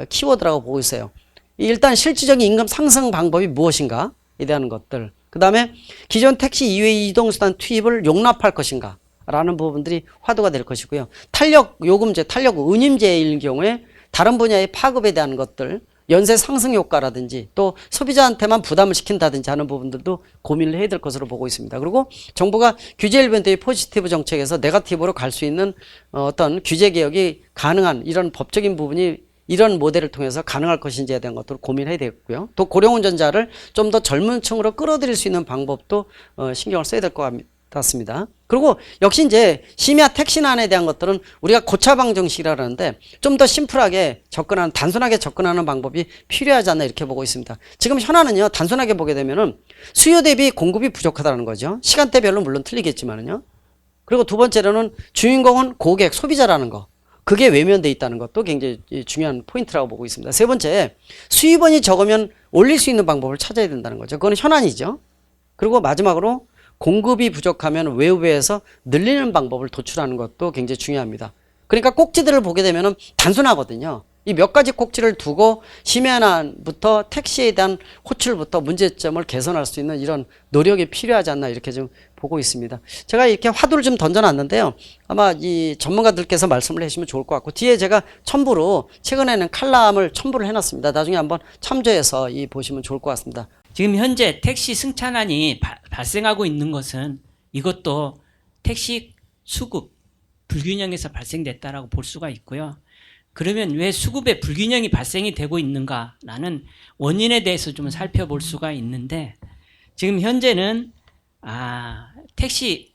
키워드라고 보고 있어요. 일단 실질적인 임금 상승 방법이 무엇인가에 대한 것들. 그 다음에 기존 택시 이외의 이동수단 투입을 용납할 것인가 라는 부분들이 화두가 될 것이고요. 탄력 요금제, 탄력 운임제일 경우에 다른 분야의 파급에 대한 것들 연쇄 상승 효과라든지 또 소비자한테만 부담을 시킨다든지 하는 부분들도 고민을 해야 될 것으로 보고 있습니다. 그리고 정부가 규제 일변도의 포지티브 정책에서 네거티브로 갈 수 있는 어떤 규제 개혁이 가능한 이런 법적인 부분이 이런 모델을 통해서 가능할 것인지에 대한 것도 고민해야 되겠고요. 또 고령운전자를 좀 더 젊은 층으로 끌어들일 수 있는 방법도 신경을 써야 될 것 같습니다. 그리고 역시 이제 심야 택시난에 대한 것들은 우리가 고차방 정식이라 하는데 좀 더 심플하게 접근하는, 단순하게 접근하는 방법이 필요하지 않나 이렇게 보고 있습니다. 지금 현안은요, 단순하게 보게 되면은 수요 대비 공급이 부족하다는 거죠. 시간대별로 물론 틀리겠지만은요. 그리고 두 번째로는 주인공은 고객, 소비자라는 거. 그게 외면돼 있다는 것도 굉장히 중요한 포인트라고 보고 있습니다. 세 번째, 수입원이 적으면 올릴 수 있는 방법을 찾아야 된다는 거죠. 그건 현안이죠. 그리고 마지막으로 공급이 부족하면 외부에서 늘리는 방법을 도출하는 것도 굉장히 중요합니다. 그러니까 꼭지들을 보게 되면 단순하거든요. 이 몇 가지 꼭지를 두고 심야난부터 택시에 대한 호출부터 문제점을 개선할 수 있는 이런 노력이 필요하지 않나 이렇게 좀 보고 있습니다. 제가 이렇게 화두를 좀 던져놨는데요. 아마 이 전문가들께서 말씀을 해주시면 좋을 것 같고, 뒤에 제가 첨부로 최근에는 칼럼을 첨부를 해놨습니다. 나중에 한번 참조해서 보시면 좋을 것 같습니다. 지금 현재 택시 승차난이 발생하고 있는 것은 이것도 택시 수급 불균형에서 발생됐다라고 볼 수가 있고요. 그러면 왜 수급에 불균형이 발생이 되고 있는가라는 원인에 대해서 좀 살펴볼 수가 있는데, 지금 현재는 택시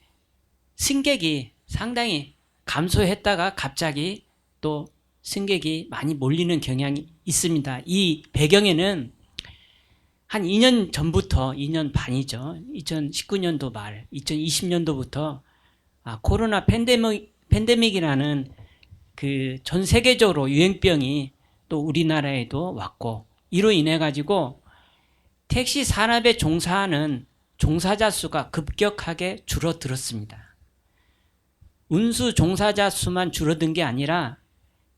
승객이 상당히 감소했다가 갑자기 또 승객이 많이 몰리는 경향이 있습니다. 이 배경에는 한 2년 전부터, 2년 반이죠. 2019년도 말, 2020년도부터 코로나 팬데믹이라는 그 전 세계적으로 유행병이 또 우리나라에도 왔고, 이로 인해 가지고 택시 산업에 종사하는 종사자 수가 급격하게 줄어들었습니다. 운수 종사자 수만 줄어든 게 아니라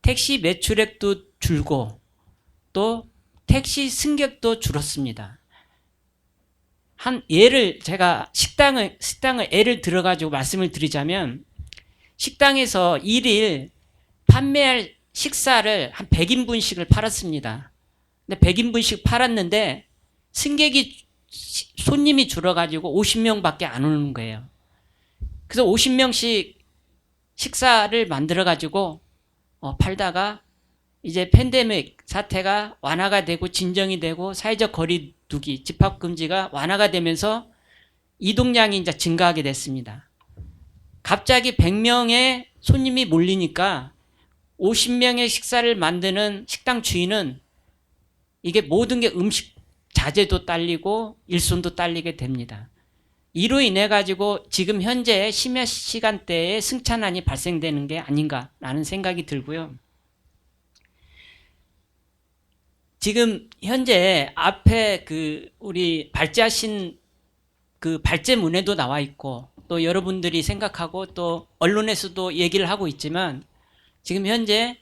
택시 매출액도 줄고 또 택시 승객도 줄었습니다. 제가 식당을 예를 들어가지고 말씀을 드리자면, 식당에서 일일 판매할 식사를 한 100인분씩을 팔았습니다. 근데 100인분씩 팔았는데 손님이 줄어가지고 50명밖에 안 오는 거예요. 그래서 50명씩 식사를 만들어가지고 팔다가 이제 팬데믹 사태가 완화가 되고 진정이 되고 사회적 거리 두기, 집합금지가 완화가 되면서 이동량이 이제 증가하게 됐습니다. 갑자기 100명의 손님이 몰리니까 50명의 식사를 만드는 식당 주인은 이게 모든 게 음식 자재도 딸리고 일손도 딸리게 됩니다. 이로 인해 가지고 지금 현재 심야 시간대에 승차난이 발생되는 게 아닌가라는 생각이 들고요. 지금 현재 앞에 우리 발제하신 발제문에도 나와 있고, 또 여러분들이 생각하고 또 언론에서도 얘기를 하고 있지만, 지금 현재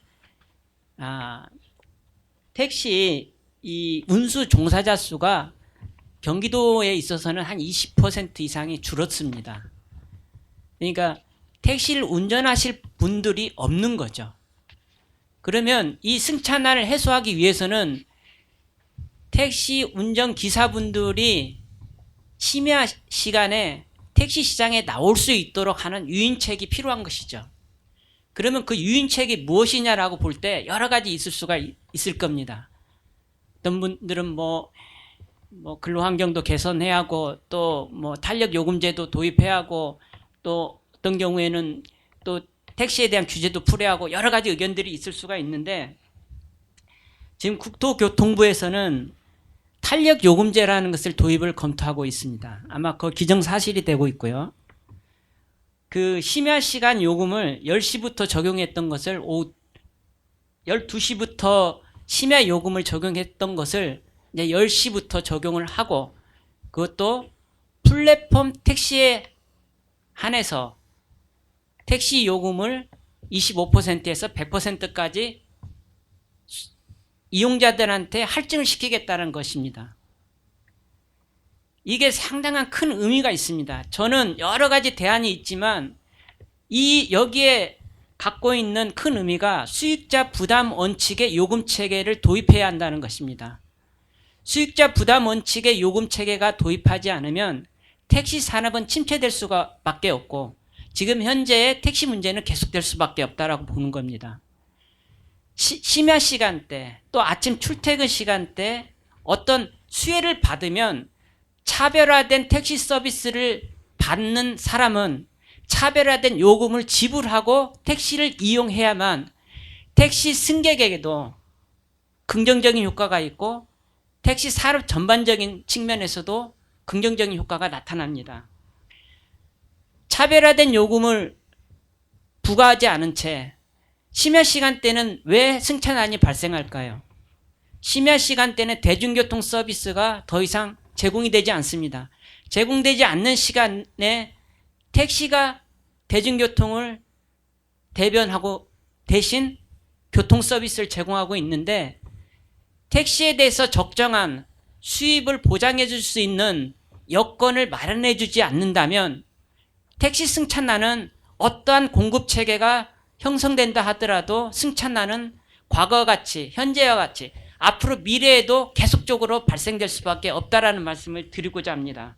택시 이 운수 종사자 수가 경기도에 있어서는 한 20% 이상이 줄었습니다. 그러니까 택시를 운전하실 분들이 없는 거죠. 그러면 이 승차난을 해소하기 위해서는 택시 운전기사분들이 심야 시간에 택시 시장에 나올 수 있도록 하는 유인책이 필요한 것이죠. 그러면 그 유인책이 무엇이냐라고 볼 때 여러 가지 있을 수가 있을 겁니다. 어떤 분들은 뭐 근로환경도 개선해야 하고, 또 탄력 요금제도 도입해야 하고, 또 어떤 경우에는 또 택시에 대한 규제도 풀어야 하고, 여러 가지 의견들이 있을 수가 있는데, 지금 국토교통부에서는 탄력 요금제라는 것을 도입을 검토하고 있습니다. 아마 그 기정사실이 되고 있고요. 그 심야 시간 요금을 10시부터 적용했던 것을 오후 12시부터 심야 요금을 적용했던 것을 이제 10시부터 적용을 하고, 그것도 플랫폼 택시에 한해서 택시 요금을 25%에서 100%까지 이용자들한테 할증을 시키겠다는 것입니다. 이게 상당한 큰 의미가 있습니다. 저는 여러 가지 대안이 있지만 여기에 갖고 있는 큰 의미가 수익자 부담 원칙의 요금 체계를 도입해야 한다는 것입니다. 수익자 부담 원칙의 요금 체계가 도입하지 않으면 택시 산업은 침체될 수밖에 없고, 지금 현재의 택시 문제는 계속될 수밖에 없다라고 보는 겁니다. 심야 시간대, 또 아침 출퇴근 시간대 어떤 수혜를 받으면 차별화된 택시 서비스를 받는 사람은 차별화된 요금을 지불하고 택시를 이용해야만 택시 승객에게도 긍정적인 효과가 있고 택시 산업 전반적인 측면에서도 긍정적인 효과가 나타납니다. 차별화된 요금을 부과하지 않은 채 심야 시간대는 왜 승차난이 발생할까요? 심야 시간대는 대중교통 서비스가 더 이상 제공이 되지 않습니다. 제공되지 않는 시간에 택시가 대중교통을 대변하고 대신 교통 서비스를 제공하고 있는데 택시에 대해서 적정한 수입을 보장해 줄 수 있는 여건을 마련해 주지 않는다면 택시 승차난은 어떠한 공급 체계가 형성된다 하더라도 승차난은 과거와 같이 현재와 같이 앞으로 미래에도 계속적으로 발생될 수밖에 없다라는 말씀을 드리고자 합니다.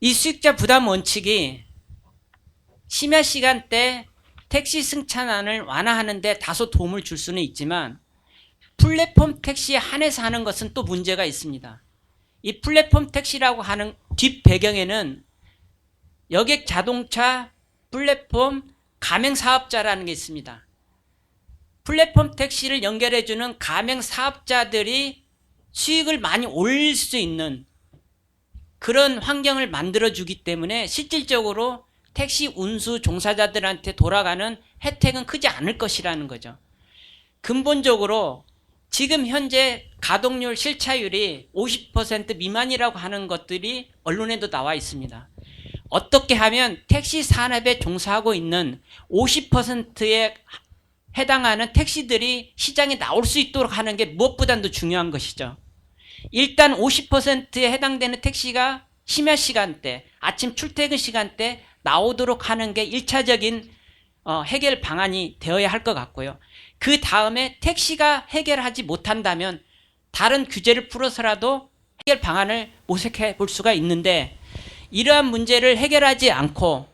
이 수익자 부담 원칙이 심야 시간대 택시 승차난을 완화하는 데 다소 도움을 줄 수는 있지만 플랫폼 택시에 한해서 하는 것은 또 문제가 있습니다. 이 플랫폼 택시라고 하는 뒷 배경에는 여객 자동차 플랫폼 가맹 사업자라는 게 있습니다. 플랫폼 택시를 연결해주는 가맹 사업자들이 수익을 많이 올릴 수 있는 그런 환경을 만들어주기 때문에 실질적으로 택시 운수 종사자들한테 돌아가는 혜택은 크지 않을 것이라는 거죠. 근본적으로 지금 현재 가동률 실차율이 50% 미만이라고 하는 것들이 언론에도 나와 있습니다. 어떻게 하면 택시 산업에 종사하고 있는 50%에 해당하는 택시들이 시장에 나올 수 있도록 하는 게 무엇보다도 중요한 것이죠. 일단 50%에 해당되는 택시가 심야 시간대, 아침 출퇴근 시간대 나오도록 하는 게 1차적인 해결 방안이 되어야 할 것 같고요. 그 다음에 택시가 해결하지 못한다면 다른 규제를 풀어서라도 해결 방안을 모색해 볼 수가 있는데 이러한 문제를 해결하지 않고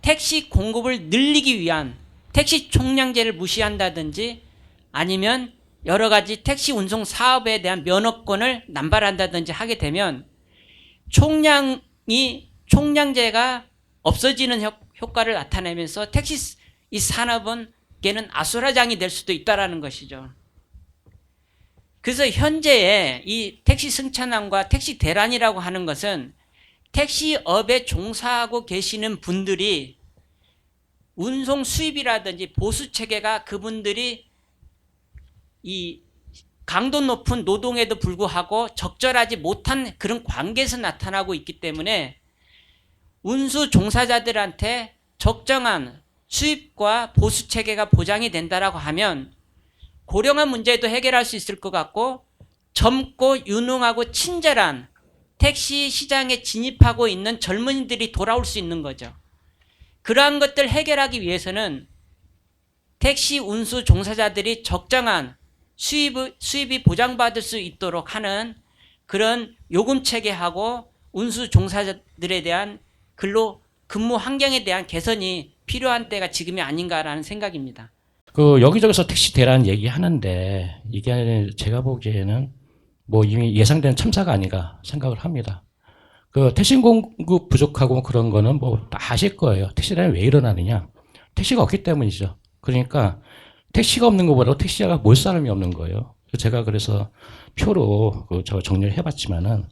택시 공급을 늘리기 위한 택시 총량제를 무시한다든지 아니면 여러 가지 택시 운송 사업에 대한 면허권을 남발한다든지 하게 되면 총량제가 없어지는 효과를 나타내면서 택시 이 산업은 걔는 아수라장이 될 수도 있다라는 것이죠. 그래서 현재의 이 택시 승차난과 택시 대란이라고 하는 것은 택시업에 종사하고 계시는 분들이 운송 수입이라든지 보수 체계가 그분들이 이 강도 높은 노동에도 불구하고 적절하지 못한 그런 관계에서 나타나고 있기 때문에 운수 종사자들한테 적정한 수입과 보수 체계가 보장이 된다라고 하면 고령화 문제도 해결할 수 있을 것 같고 젊고 유능하고 친절한 택시 시장에 진입하고 있는 젊은이들이 돌아올 수 있는 거죠. 그러한 것들 해결하기 위해서는 택시 운수 종사자들이 적정한 수입이 보장받을 수 있도록 하는 그런 요금 체계하고 운수 종사자들에 대한 근무 환경에 대한 개선이 필요한 때가 지금이 아닌가라는 생각입니다. 여기저기서 택시 대란 얘기하는데 이게 제가 보기에는 뭐 이미 예상된 참사가 아닌가 생각을 합니다. 택시 공급 부족하고 그런 거는 뭐 다 아실 거예요. 택시 대란이 왜 일어나느냐? 택시가 없기 때문이죠. 그러니까 택시가 없는 것보다 택시가 몰 사람이 없는 거예요. 제가 그래서 표로 정리를 해봤지만은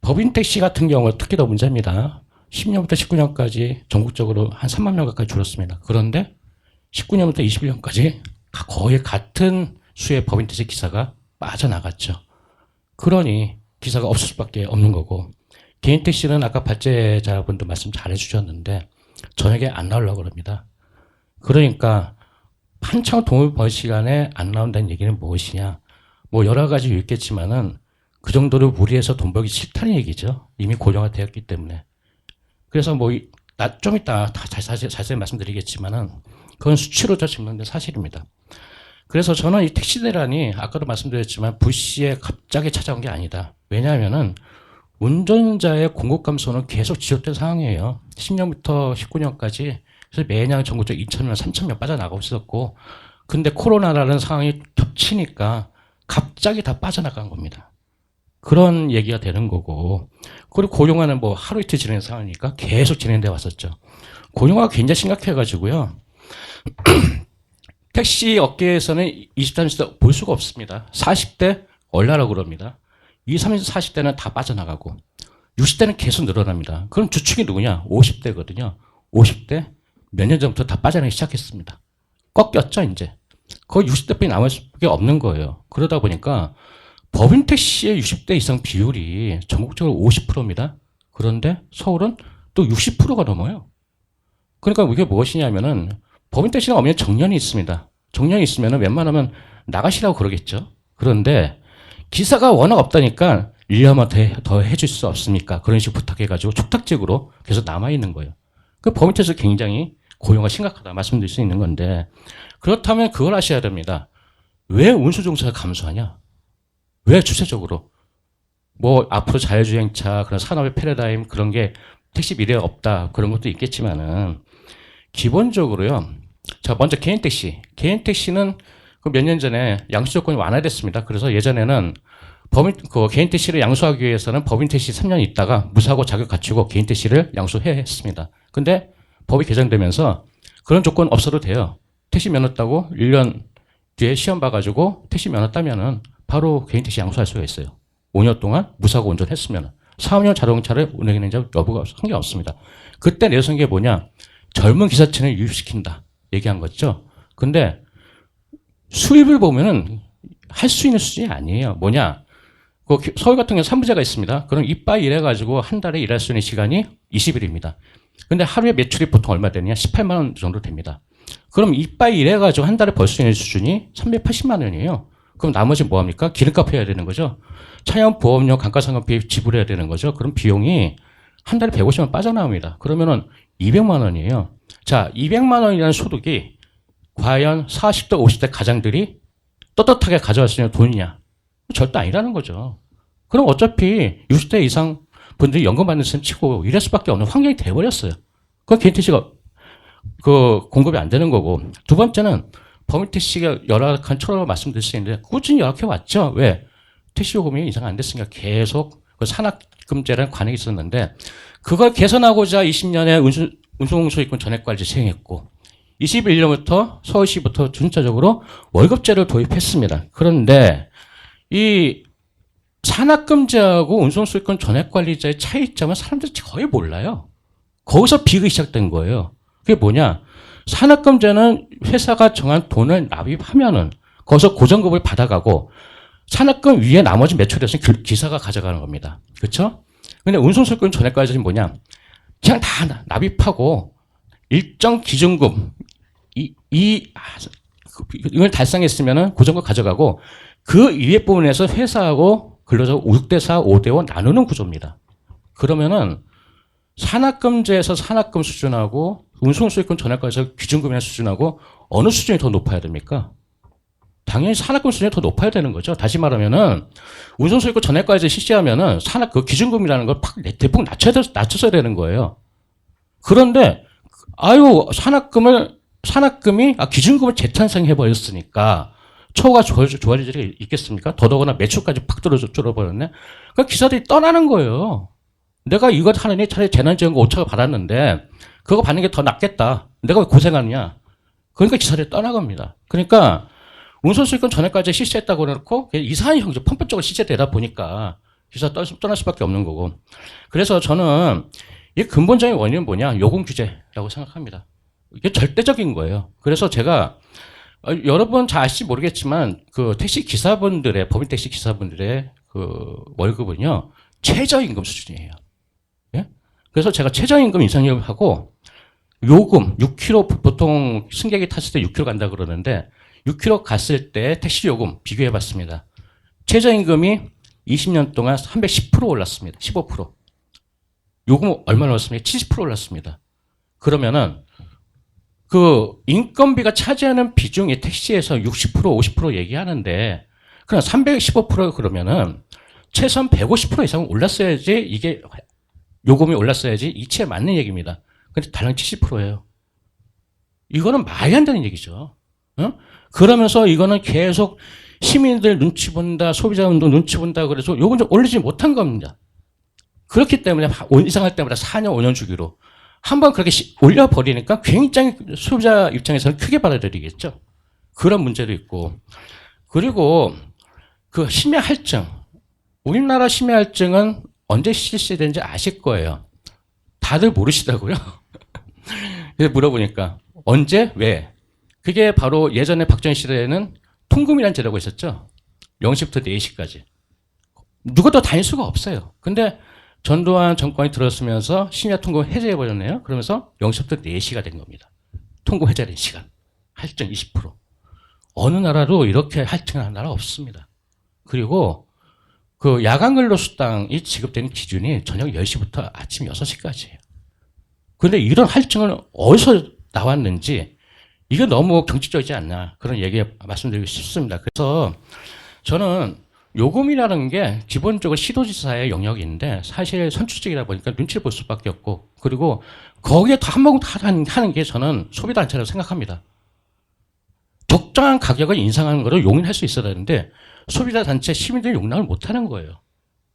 법인 택시 같은 경우 특히 더 문제입니다. 10년부터 19년까지 전국적으로 한 3만 명 가까이 줄었습니다. 그런데 19년부터 21년까지 거의 같은 수의 법인 택시 기사가 빠져나갔죠. 그러니 기사가 없을 수밖에 없는 거고 개인 택시는 아까 발제자분도 말씀 잘 해주셨는데 저녁에 안 나오려고 그럽니다. 그러니까 한창 돈을 벌 시간에 안 나온다는 얘기는 무엇이냐? 뭐 여러 가지 있겠지만은 그 정도로 무리해서 돈 벌기 싫다는 얘기죠. 이미 고령화되었기 때문에. 그래서 뭐 좀 이따 자세히 말씀드리겠지만은 그건 수치로도 증명된 사실입니다. 그래서 저는 이 택시 대란이 아까도 말씀드렸지만 불시에 갑자기 찾아온 게 아니다. 왜냐하면은 운전자의 공급 감소는 계속 지속된 상황이에요. 10년부터 19년까지 그래서 매년 전국적으로 2,000명, 3,000명 빠져나가고 있었고 근데 코로나라는 상황이 겹치니까 갑자기 다 빠져나간 겁니다. 그런 얘기가 되는 거고, 그리고 고령화는 뭐 하루 이틀 진행된 상황이니까 계속 진행돼 왔었죠. 고령화가 굉장히 심각해가지고요. 택시 업계에서는 20, 30대 볼 수가 없습니다. 40대 얼라라고 그럽니다. 20, 30, 40대는 다 빠져나가고 60대는 계속 늘어납니다. 그럼 주축이 누구냐? 50대거든요. 50대 몇 년 전부터 다 빠져나가기 시작했습니다. 꺾였죠, 이제. 거의 60대뿐이 남을 수밖에 없는 거예요. 그러다 보니까 법인 택시의 60대 이상 비율이 전국적으로 50%입니다. 그런데 서울은 또 60%가 넘어요. 그러니까 이게 무엇이냐면은 법인 택시는 없는 정년이 있습니다. 정년이 있으면 웬만하면 나가시라고 그러겠죠. 그런데 기사가 워낙 없다니까 1년만 더 해줄 수 없습니까? 그런 식으로 부탁해가지고 촉탁적으로 계속 남아있는 거예요. 그 법인 택시 굉장히 고용가 심각하다 말씀드릴 수 있는 건데, 그렇다면 그걸 아셔야 됩니다. 왜 운수종사가 감소하냐? 왜 주체적으로? 뭐 앞으로 자율주행차, 그런 산업의 패러다임 그런 게 택시 미래가 없다 그런 것도 있겠지만은 기본적으로요. 자, 먼저 개인 택시. 개인 택시는 그 몇 년 전에 양수 조건이 완화됐습니다. 그래서 예전에는 개인 택시를 양수하기 위해서는 법인 택시 3년 있다가 무사고 자격 갖추고 개인 택시를 양수해야 했습니다. 근데 법이 개정되면서 그런 조건 없어도 돼요. 택시 면허 따고 1년 뒤에 시험 봐가지고 택시 면허 따면은 바로 개인 택시 양수할 수가 있어요. 5년 동안 무사고 운전했으면 4년 자동차를 운행했는지 여부가 상관없습니다. 그때 내세운 게 뭐냐? 젊은 기사층을 유입시킨다 얘기한 거죠. 근데 수입을 보면은 할 수 있는 수준이 아니에요. 뭐냐? 서울 같은 경우는 3부제가 있습니다. 그럼 이빠이 일해가지고 한 달에 일할 수 있는 시간이 20일입니다. 근데 하루에 매출이 보통 얼마 되느냐? 18만 원 정도 됩니다. 그럼 이빠이 일해가지고 한 달에 벌 수 있는 수준이 380만 원이에요. 그럼 나머지 뭐 합니까? 기름값 해야 되는 거죠. 차량 보험료, 감가상각비 지불해야 되는 거죠. 그럼 비용이 한 달에 150만 원 빠져나옵니다. 그러면은 200만 원이에요. 자, 200만 원이라는 소득이 과연 40대, 50대 가장들이 떳떳하게 가져갈 수 있는 돈이냐? 절대 아니라는 거죠. 그럼 어차피 60대 이상 분들이 연금 받는 셈 치고 이럴 수밖에 없는 환경이 돼버렸어요. 그건 개인 택시가 공급이 안 되는 거고. 두 번째는 법인 택시가 열악한 초라고 말씀드릴 수 있는데 꾸준히 열악해 왔죠. 왜? 택시 요금이 인상 안 됐으니까 계속 그 산학금제라는 관행이 있었는데 그걸 개선하고자 20년에 운송소유권 전액관리제 시행했고 21년부터 서울시부터 전체적으로 월급제를 도입했습니다. 그런데 이 산학금제하고 운송소유권 전액관리제의 차이점은 사람들이 거의 몰라요. 거기서 비극이 시작된 거예요. 그게 뭐냐? 산학금제는 회사가 정한 돈을 납입하면은 거기서 고정급을 받아가고 산학금 위에 나머지 매출에서는 기사가 가져가는 겁니다. 그렇죠? 근데 운송소유권 전액관리제는 뭐냐? 그냥 다 납입하고 일정 기준금 이걸 달성했으면은 고정급 가져가고 그 위에 부분에서 회사하고 근로자 6대4, 5대5 나누는 구조입니다. 그러면은 산학금제에서 산학금 수준하고 운송수익금 전액과에서 기준금이나 수준하고 어느 수준이 더 높아야 됩니까? 당연히 산학금 수준이 더 높아야 되는 거죠. 다시 말하면은 운송수익금 전액과에서 실시하면은 그 기준금이라는 걸 대폭 낮춰서야 되는 거예요. 그런데 산학금이 기준금을 재탄생해 버렸으니까 처우가 좋아질 일이 있겠습니까? 더더구나 매출까지 팍 줄어버렸네. 그러니까 기사들이 떠나는 거예요. 내가 이거 하느니 차라리 재난지원금 5천을 받았는데 그거 받는 게 더 낫겠다. 내가 왜 고생하느냐. 그러니까 기사들이 떠나갑니다. 그러니까 운송수익권 전에까지 실시했다고 해놓고 이상한 형태, 펌프적으로 실시되다 보니까 기사 떠날 수밖에 없는 거고. 그래서 저는 이 근본적인 원인은 뭐냐? 요금 규제라고 생각합니다. 이게 절대적인 거예요. 그래서 제가 여러분 잘 아실지 모르겠지만 그 택시 기사분들의 법인 택시 기사분들의 그 월급은요 최저임금 수준이에요. 예? 그래서 제가 최저임금 인상을 하고 요금 6km 보통 승객이 탔을 때 6km 간다 그러는데 6km 갔을 때 택시 요금 비교해봤습니다. 최저임금이 20년 동안 310% 올랐습니다. 15%. 요금 얼마나 올랐습니까? 70% 올랐습니다. 그러면은 그 인건비가 차지하는 비중이 택시에서 60% 50% 얘기하는데 그냥 315% 그러면은 최소한 150% 이상 올랐어야지 이게 요금이 올랐어야지 이치에 맞는 얘기입니다. 근데 달랑 70%예요. 이거는 말이 안 되는 얘기죠. 어? 그러면서 이거는 계속 시민들 눈치 본다, 소비자 운동 눈치 본다 그래서 요건 좀 올리지 못한 겁니다. 그렇기 때문에 이상할 때마다 4년, 5년 주기로 한번 그렇게 올려버리니까 굉장히 소비자 입장에서는 크게 받아들이겠죠. 그런 문제도 있고. 그리고 그 심야 할증. 우리나라 심야 할증은 언제 실시되는지 아실 거예요. 다들 모르시다고요? 그래서 물어보니까 언제? 왜? 그게 바로 예전에 박정희 시대에는 통금이라는 제도가 있었죠. 0시부터 4시까지. 누구도 다닐 수가 없어요. 근데 전두환 정권이 들어서면서 심야 통금 해제해버렸네요. 그러면서 0시부터 4시가 된 겁니다. 통금 해제된 시간. 할증 20%. 어느 나라도 이렇게 할증하는 나라 없습니다. 그리고 그 야간 근로 수당이 지급되는 기준이 저녁 10시부터 아침 6시까지예요. 그런데 이런 할증은 어디서 나왔는지 이게 너무 경직적이지 않나 그런 얘기 말씀드리고 싶습니다. 그래서 저는 요금이라는 게 기본적으로 시도지사의 영역인데 사실 선출직이다 보니까 눈치를 볼 수밖에 없고 그리고 거기에 더 한몫 하는 게 저는 소비단체라고 생각합니다. 적정한 가격을 인상하는 것을 용인할 수 있어야 되는데 소비자 단체 시민들이 용납을 못하는 거예요.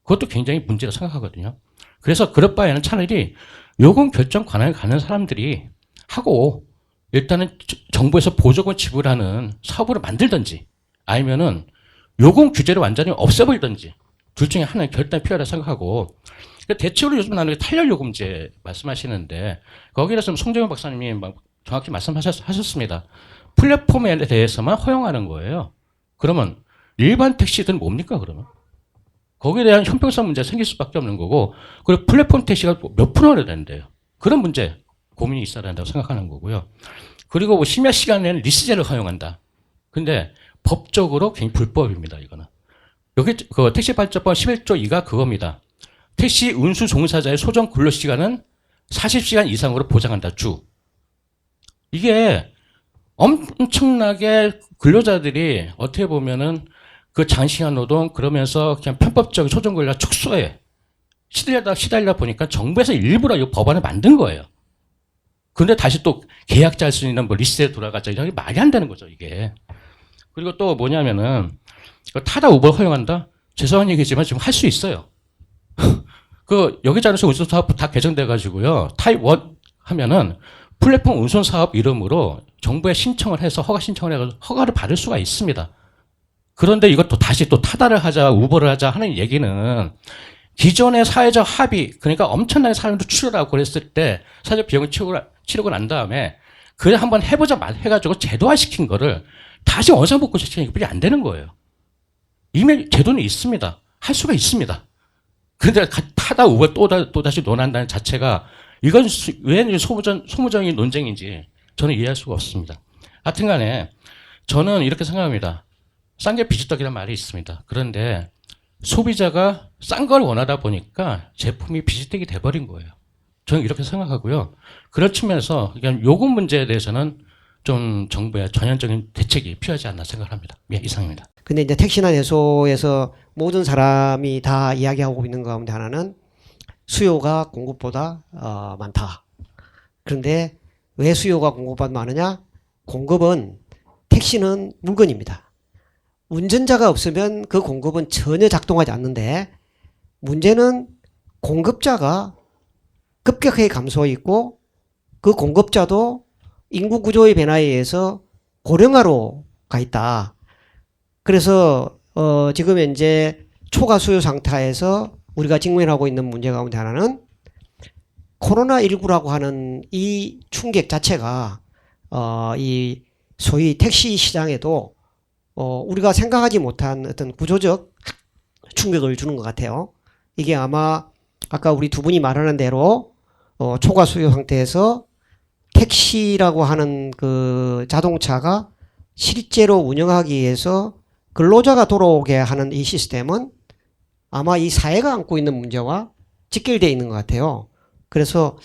그것도 굉장히 문제라고 생각하거든요. 그래서 그럴 바에는 차라리 요금 결정 권한을 가는 사람들이 하고 일단은 정부에서 보조금 지불하는 사업을 만들든지 아니면은 요금 규제를 완전히 없애버리든지 둘 중에 하나는 결단이 필요하다고 생각하고 대체로 요즘 나누는 게 탄력요금제 말씀하시는데 거기에 대해서 송정현 박사님이 정확히 말씀하셨습니다. 플랫폼에 대해서만 허용하는 거예요. 그러면 일반 택시들은 뭡니까 그러면? 거기에 대한 형평성 문제가 생길 수밖에 없는 거고 그리고 플랫폼 택시가 몇 프로나 된대요. 그런 문제 고민이 있어야 된다고 생각하는 거고요. 그리고 뭐 심야 시간에는 리스제를 허용한다. 근데 법적으로 굉장히 불법입니다. 이거는. 여기 그 택시발전법 11조 2가 그겁니다. 택시 운수 종사자의 소정 근로시간은 40시간 이상으로 보장한다. 주. 이게 엄청나게 근로자들이 어떻게 보면은 그 장시간 노동 그러면서 그냥 편법적인 소정 근로가 축소에 시달리다 보니까 정부에서 일부러 이 법안을 만든 거예요. 그런데 다시 또 계약자 할 수 있는 뭐 리스트에 돌아가자. 이게 말이 안 되는 거죠, 이게. 그리고 또 뭐냐면은 타다 우버 허용한다? 죄송한 얘기지만 지금 할 수 있어요. 그 여기저기서 운송 사업 다 개정돼 가지고요. 타입 1 하면은 플랫폼 운송 사업 이름으로 정부에 신청을 해서 허가 신청을 해가지고 허가를 받을 수가 있습니다. 그런데 이것도 다시 또 타다를 하자, 우버를 하자 하는 얘기는 기존의 사회적 합의, 그러니까 엄청나게 사람들 출혈하고 그랬을 때 사회적 비용을 치르고 난 다음에 그래 한번 해보자 해가지고 제도화시킨 거를 다시 원상복구 시키는 게 안 되는 거예요. 이미 제도는 있습니다. 할 수가 있습니다. 그런데 타다 우버 또 다시 논한다는 자체가 이건 왜 소모적인 논쟁인지 저는 이해할 수가 없습니다. 하여튼 간에 저는 이렇게 생각합니다. 싼 게 비지떡이라는 말이 있습니다. 그런데 소비자가 싼 걸 원하다 보니까 제품이 비지떡이 돼버린 거예요. 저는 이렇게 생각하고요. 그런 측면에서 그냥 요금 문제에 대해서는 좀 정부의 전향적인 대책이 필요하지 않나 생각합니다. 예, 이상입니다. 근데 이제 택시나 내소에서 모든 사람이 다 이야기하고 있는 가운데 하나는 수요가 공급보다 많다. 그런데 왜 수요가 공급보다 많으냐? 공급은 택시는 물건입니다. 운전자가 없으면 그 공급은 전혀 작동하지 않는데 문제는 공급자가 급격하게 감소해 있고 그 공급자도 인구 구조의 변화에 의해서 고령화로 가 있다. 그래서 지금 현재 초과 수요 상태에서 우리가 직면하고 있는 문제 가운데 하나는 코로나19라고 하는 이 충격 자체가 이 소위 택시 시장에도 우리가 생각하지 못한 어떤 구조적 충격을 주는 것 같아요. 이게 아마 아까 우리 두 분이 말하는 대로 초과 수요 상태에서 택시라고 하는 그 자동차가 실제로 운영하기 위해서 근로자가 돌아오게 하는 이 시스템은 아마 이 사회가 안고 있는 문제와 직결되어 있는 것 같아요. 그래서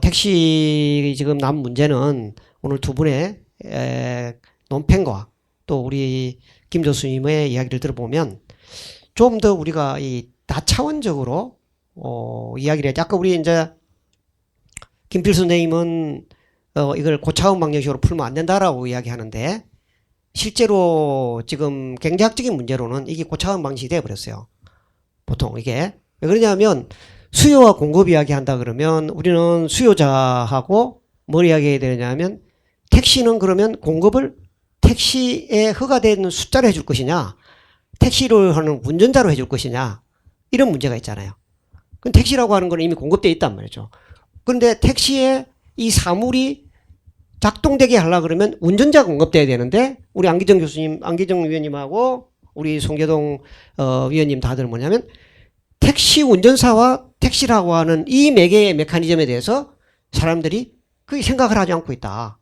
택시 지금 남은 문제는 오늘 두 분의 논평과 또 우리 김 교수님의 이야기를 들어보면 좀 더 우리가 이 다차원적으로 이야기를 해야지. 아까 우리 이제 김필 선생님은 이걸 고차원 방정식으로 풀면 안 된다라고 이야기하는데 실제로 지금 경제학적인 문제로는 이게 고차원 방식이 되어버렸어요. 보통 이게. 왜 그러냐면 수요와 공급 이야기 한다 그러면 우리는 수요자하고 뭘 이야기해야 되냐면 택시는 그러면 공급을 택시에 허가되는 숫자로 해줄 것이냐, 택시를 하는 운전자로 해줄 것이냐, 이런 문제가 있잖아요. 그럼 택시라고 하는 건 이미 공급되어 있단 말이죠. 그런데 택시에 이 사물이 작동되게 하려고 그러면 운전자가 공급돼야 되는데, 우리 안기정 교수님, 안기정 위원님하고 우리 송계동 위원님 다들 뭐냐면 택시 운전사와 택시라고 하는 이 매개의 메커니즘에 대해서 사람들이 그 생각을 하지 않고 있다.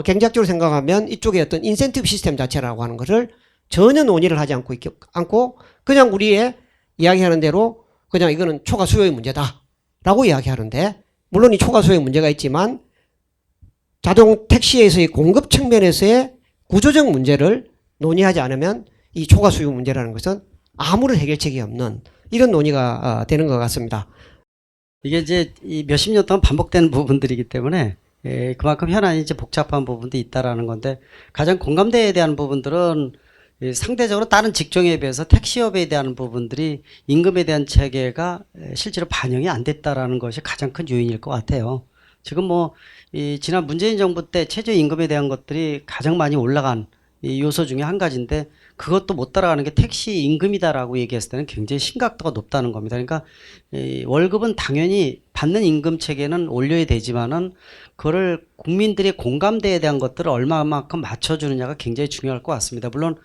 경제학적으로 생각하면 이쪽에 어떤 인센티브 시스템 자체라고 하는 것을 전혀 논의를 하지 않고 그냥 우리의 이야기하는 대로 그냥 이거는 초과 수요의 문제다 라고 이야기하는데, 물론 이 초과 수요의 문제가 있지만 자동 택시에서의 공급 측면에서의 구조적 문제를 논의하지 않으면 이 초과 수요 문제라는 것은 아무런 해결책이 없는 이런 논의가 되는 것 같습니다. 이게 이제 이 몇십 년 동안 반복되는 부분들이기 때문에 그만큼 현안이 이제 복잡한 부분도 있다라는 건데, 가장 공감대에 대한 부분들은 상대적으로 다른 직종에 비해서 택시업에 대한 부분들이 임금에 대한 체계가 실제로 반영이 안 됐다라는 것이 가장 큰 요인일 것 같아요. 지금 뭐 이 지난 문재인 정부 때 최저임금에 대한 것들이 가장 많이 올라간 이 요소 중에 한 가지인데, 그것도 못 따라가는 게 택시 임금이다라고 얘기했을 때는 굉장히 심각도가 높다는 겁니다. 그러니까 이 월급은 당연히 받는 임금 체계는 올려야 되지만은 그거를 국민들의 공감대에 대한 것들을 얼마만큼 맞춰주느냐가 굉장히 중요할 것 같습니다. 물론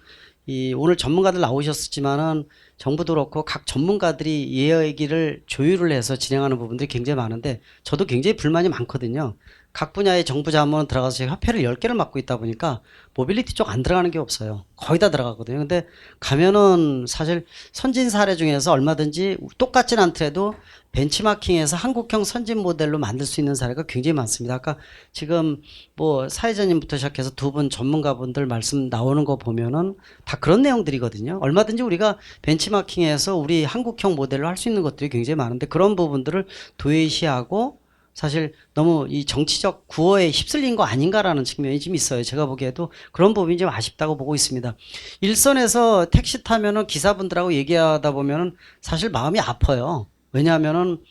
이 오늘 전문가들 나오셨지만은 정부도 그렇고 각 전문가들이 이 얘기를 조율을 해서 진행하는 부분들이 굉장히 많은데, 저도 굉장히 불만이 많거든요. 각 분야의 정부 자문 들어가서 제가 협회를 10개를 맡고 있다 보니까 모빌리티 쪽 안 들어가는 게 없어요. 거의 다 들어가거든요. 근데 가면은 사실 선진 사례 중에서 얼마든지 똑같진 않더라도 벤치마킹해서 한국형 선진 모델로 만들 수 있는 사례가 굉장히 많습니다. 아까 지금 뭐 사회자님부터 시작해서 두 분 전문가분들 말씀 나오는 거 보면은 다 그런 내용들이거든요. 얼마든지 우리가 벤치마킹해서 우리 한국형 모델로 할 수 있는 것들이 굉장히 많은데, 그런 부분들을 도외시하고 사실 너무 이 정치적 구호에 휩쓸린 거 아닌가라는 측면이 좀 있어요. 제가 보기에도 그런 부분이 좀 아쉽다고 보고 있습니다. 일선에서 택시 타면은 기사분들하고 얘기하다 보면은 사실 마음이 아파요. 왜냐하면은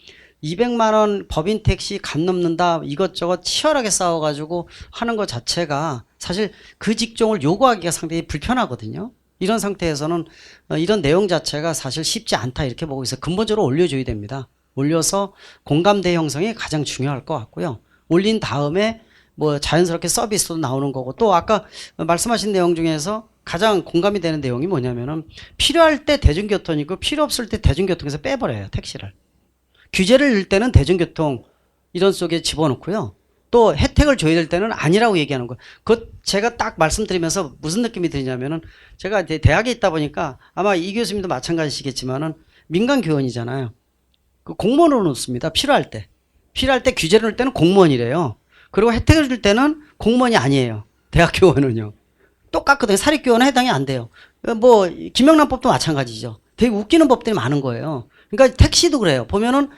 200만 원 법인 택시 간 넘는다 이것저것 치열하게 싸워가지고 하는 것 자체가 사실 그 직종을 요구하기가 상당히 불편하거든요. 이런 상태에서는 이런 내용 자체가 사실 쉽지 않다 이렇게 보고 있어요. 근본적으로 올려줘야 됩니다. 올려서 공감대 형성이 가장 중요할 것 같고요. 올린 다음에 뭐 자연스럽게 서비스도 나오는 거고, 또 아까 말씀하신 내용 중에서 가장 공감이 되는 내용이 뭐냐면은 필요할 때 대중교통이 있고 필요 없을 때 대중교통에서 빼버려요, 택시를. 규제를 넣을 때는 대중교통 이런 속에 집어넣고요. 또 혜택을 줘야 될 때는 아니라고 얘기하는 거예요. 그 제가 딱 말씀드리면서 무슨 느낌이 드냐면은, 제가 이제 대학에 있다 보니까 아마 이 교수님도 마찬가지시겠지만은 민간 교원이잖아요. 그 공무원으로 놓습니다. 필요할 때. 필요할 때 규제를 넣을 때는 공무원이래요. 그리고 혜택을 줄 때는 공무원이 아니에요. 대학 교원은요. 똑같거든요. 사립교원은 해당이 안 돼요. 뭐 김영란법도 마찬가지죠. 되게 웃기는 법들이 많은 거예요. 그러니까 택시도 그래요. 보면은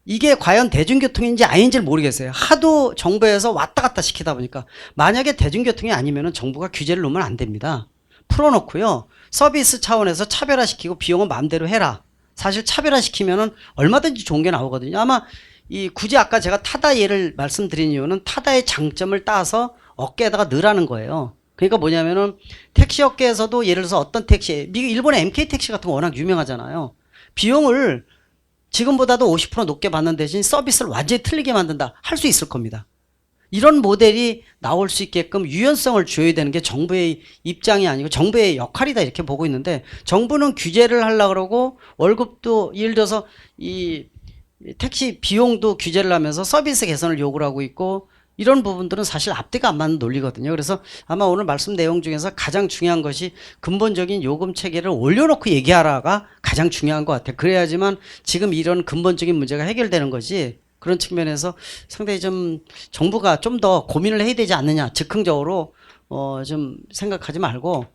이게 과연 대중교통인지 아닌지를 모르겠어요. 하도 정부에서 왔다 갔다 시키다 보니까. 만약에 대중교통이 아니면은 정부가 규제를 놓으면 안 됩니다. 풀어놓고요. 서비스 차원에서 차별화시키고 비용은 마음대로 해라. 사실 차별화시키면은 얼마든지 좋은 게 나오거든요. 아마 이 굳이 아까 제가 타다 예를 말씀드린 이유는 타다의 장점을 따서 어깨에다가 넣으라는 거예요. 그러니까 뭐냐면은 택시 업계에서도 예를 들어서 어떤 택시, 일본의 MK 택시 같은 거 워낙 유명하잖아요. 비용을 지금보다도 50% 높게 받는 대신 서비스를 완전히 틀리게 만든다. 할 수 있을 겁니다. 이런 모델이 나올 수 있게끔 유연성을 줘야 되는 게 정부의 입장이 아니고 정부의 역할이다 이렇게 보고 있는데, 정부는 규제를 하려고 그러고 월급도 예를 들어서 이 택시 비용도 규제를 하면서 서비스 개선을 요구를 하고 있고, 이런 부분들은 사실 앞뒤가 안 맞는 논리거든요. 그래서 아마 오늘 말씀 내용 중에서 가장 중요한 것이 근본적인 요금 체계를 올려놓고 얘기하라가 가장 중요한 것 같아요. 그래야지만 지금 이런 근본적인 문제가 해결되는 거지, 그런 측면에서 상당히 좀 정부가 좀 더 고민을 해야 되지 않느냐, 즉흥적으로 좀 생각하지 말고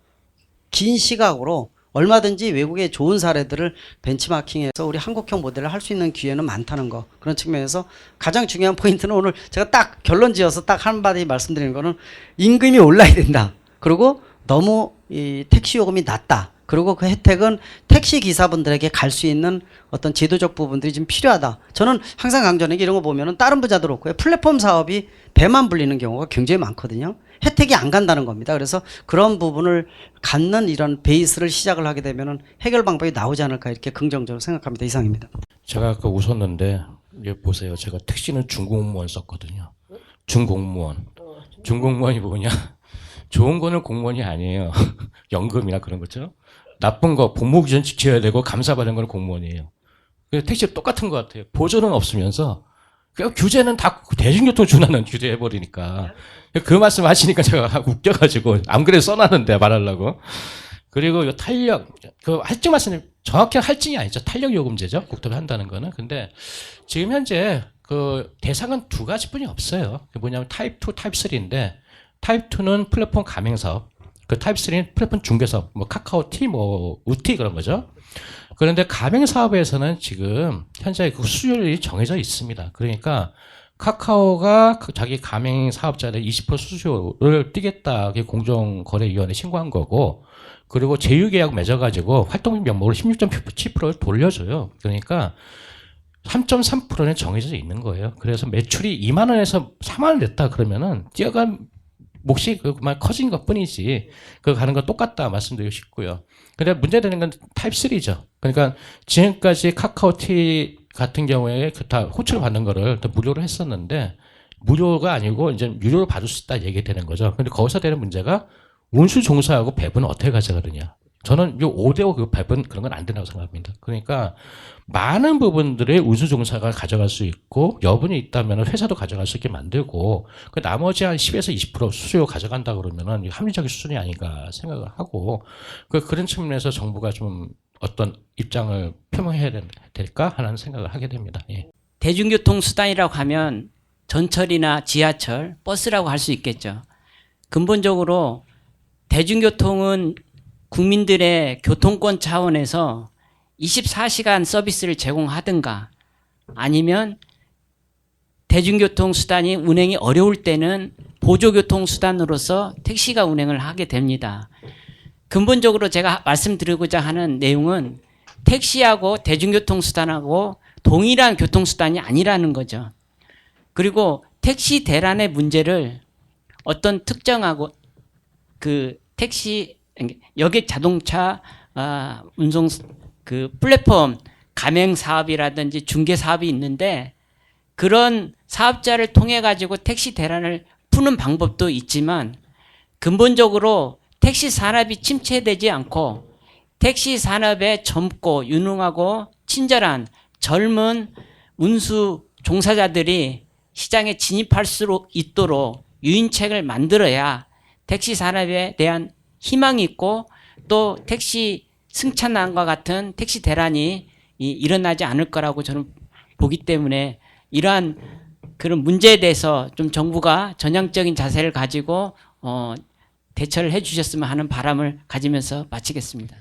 긴 시각으로 얼마든지 외국의 좋은 사례들을 벤치마킹해서 우리 한국형 모델을 할 수 있는 기회는 많다는 거, 그런 측면에서 가장 중요한 포인트는 오늘 제가 딱 결론 지어서 딱 한마디 말씀드리는 거는 임금이 올라야 된다. 그리고 너무 이 택시 요금이 낮다. 그리고 그 혜택은 택시 기사분들에게 갈 수 있는 어떤 제도적 부분들이 좀 필요하다. 저는 항상 강조하는 게 이런 거 보면은 다른 분야도 그렇고요. 플랫폼 사업이 배만 불리는 경우가 굉장히 많거든요. 혜택이 안 간다는 겁니다. 그래서 그런 부분을 갖는 이런 베이스를 시작을 하게 되면은 해결 방법이 나오지 않을까 이렇게 긍정적으로 생각합니다. 이상입니다. 제가 아까 웃었는데 이게 보세요. 제가 택시는 중공무원 썼거든요. 중공무원. 중공무원이 뭐냐? 좋은 거는 공무원이 아니에요. 연금이나 그런 거죠. 나쁜 거 복무 기준 지켜야 되고 감사받는 건 공무원이에요. 그래서 택시 똑같은 것 같아요. 보조는 없으면서 규제는 다 대중교통 준하는 규제해버리니까 그 말씀 하시니까 제가 웃겨가지고 안 그래도 써놨는데 말하려고. 그리고 이 탄력 그 할증 말씀은 정확히 할증이 아니죠. 탄력 요금제죠. 국토부 한다는 거는. 근데 지금 현재 그 대상은 두 가지뿐이 없어요. 그게 뭐냐면 타입 2, 타입 3인데 타입 2는 플랫폼 가맹 사업, 그 타입 3는 플랫폼 중개 사업, 뭐 카카오티, 뭐 우티 그런 거죠. 그런데 가맹 사업에서는 지금 현재 그 수수료율이 정해져 있습니다. 그러니까 카카오가 자기 가맹 사업자들 20% 수수료를 띄겠다, 공정거래위원회에 신고한 거고, 그리고 제휴계약 맺어가지고 활동 명목으로 16.7%를 돌려줘요. 그러니까 3.3%는 정해져 있는 거예요. 그래서 매출이 2만 원에서 4만 원 냈다 그러면은 뛰어간 몫이 그만 커진 것 뿐이지 그거 가는 건 똑같다 말씀드리고 싶고요. 근데 문제되는 건 타입 3죠. 그러니까 지금까지 카카오티 같은 경우에 다 호출을 받는 거를 다 무료로 했었는데 무료가 아니고 이제 유료로 받을 수 있다 얘기되는 거죠. 근데 거기서 되는 문제가 운수 종사하고 배분은 어떻게 가져가느냐. 저는 이 5대5 그 배분 그런 건 안 된다고 생각합니다. 그러니까 많은 부분들의 운수종사가 가져갈 수 있고 여분이 있다면 회사도 가져갈 수 있게 만들고 그 나머지 한 10에서 20% 수수료 가져간다 그러면은 합리적인 수준이 아닌가 생각을 하고 그런 측면에서 정부가 좀 어떤 입장을 표명해야 될까 하는 생각을 하게 됩니다. 예. 대중교통 수단이라고 하면 전철이나 지하철, 버스라고 할 수 있겠죠. 근본적으로 대중교통은 국민들의 교통권 차원에서 24시간 서비스를 제공하든가 아니면 대중교통 수단이 운행이 어려울 때는 보조교통 수단으로서 택시가 운행을 하게 됩니다. 근본적으로 제가 말씀드리고자 하는 내용은 택시하고 대중교통 수단하고 동일한 교통수단이 아니라는 거죠. 그리고 택시 대란의 문제를 어떤 특정하고 그 택시 여객 자동차 운송 그 플랫폼 가맹 사업이라든지 중개 사업이 있는데 그런 사업자를 통해 가지고 택시 대란을 푸는 방법도 있지만 근본적으로 택시 산업이 침체되지 않고 택시 산업에 젊고 유능하고 친절한 젊은 운수 종사자들이 시장에 진입할 수 있도록 유인책을 만들어야 택시 산업에 대한 희망이 있고 또 택시 승차난과 같은 택시 대란이 일어나지 않을 거라고 저는 보기 때문에 이러한 그런 문제에 대해서 좀 정부가 전향적인 자세를 가지고 대처를 해 주셨으면 하는 바람을 가지면서 마치겠습니다.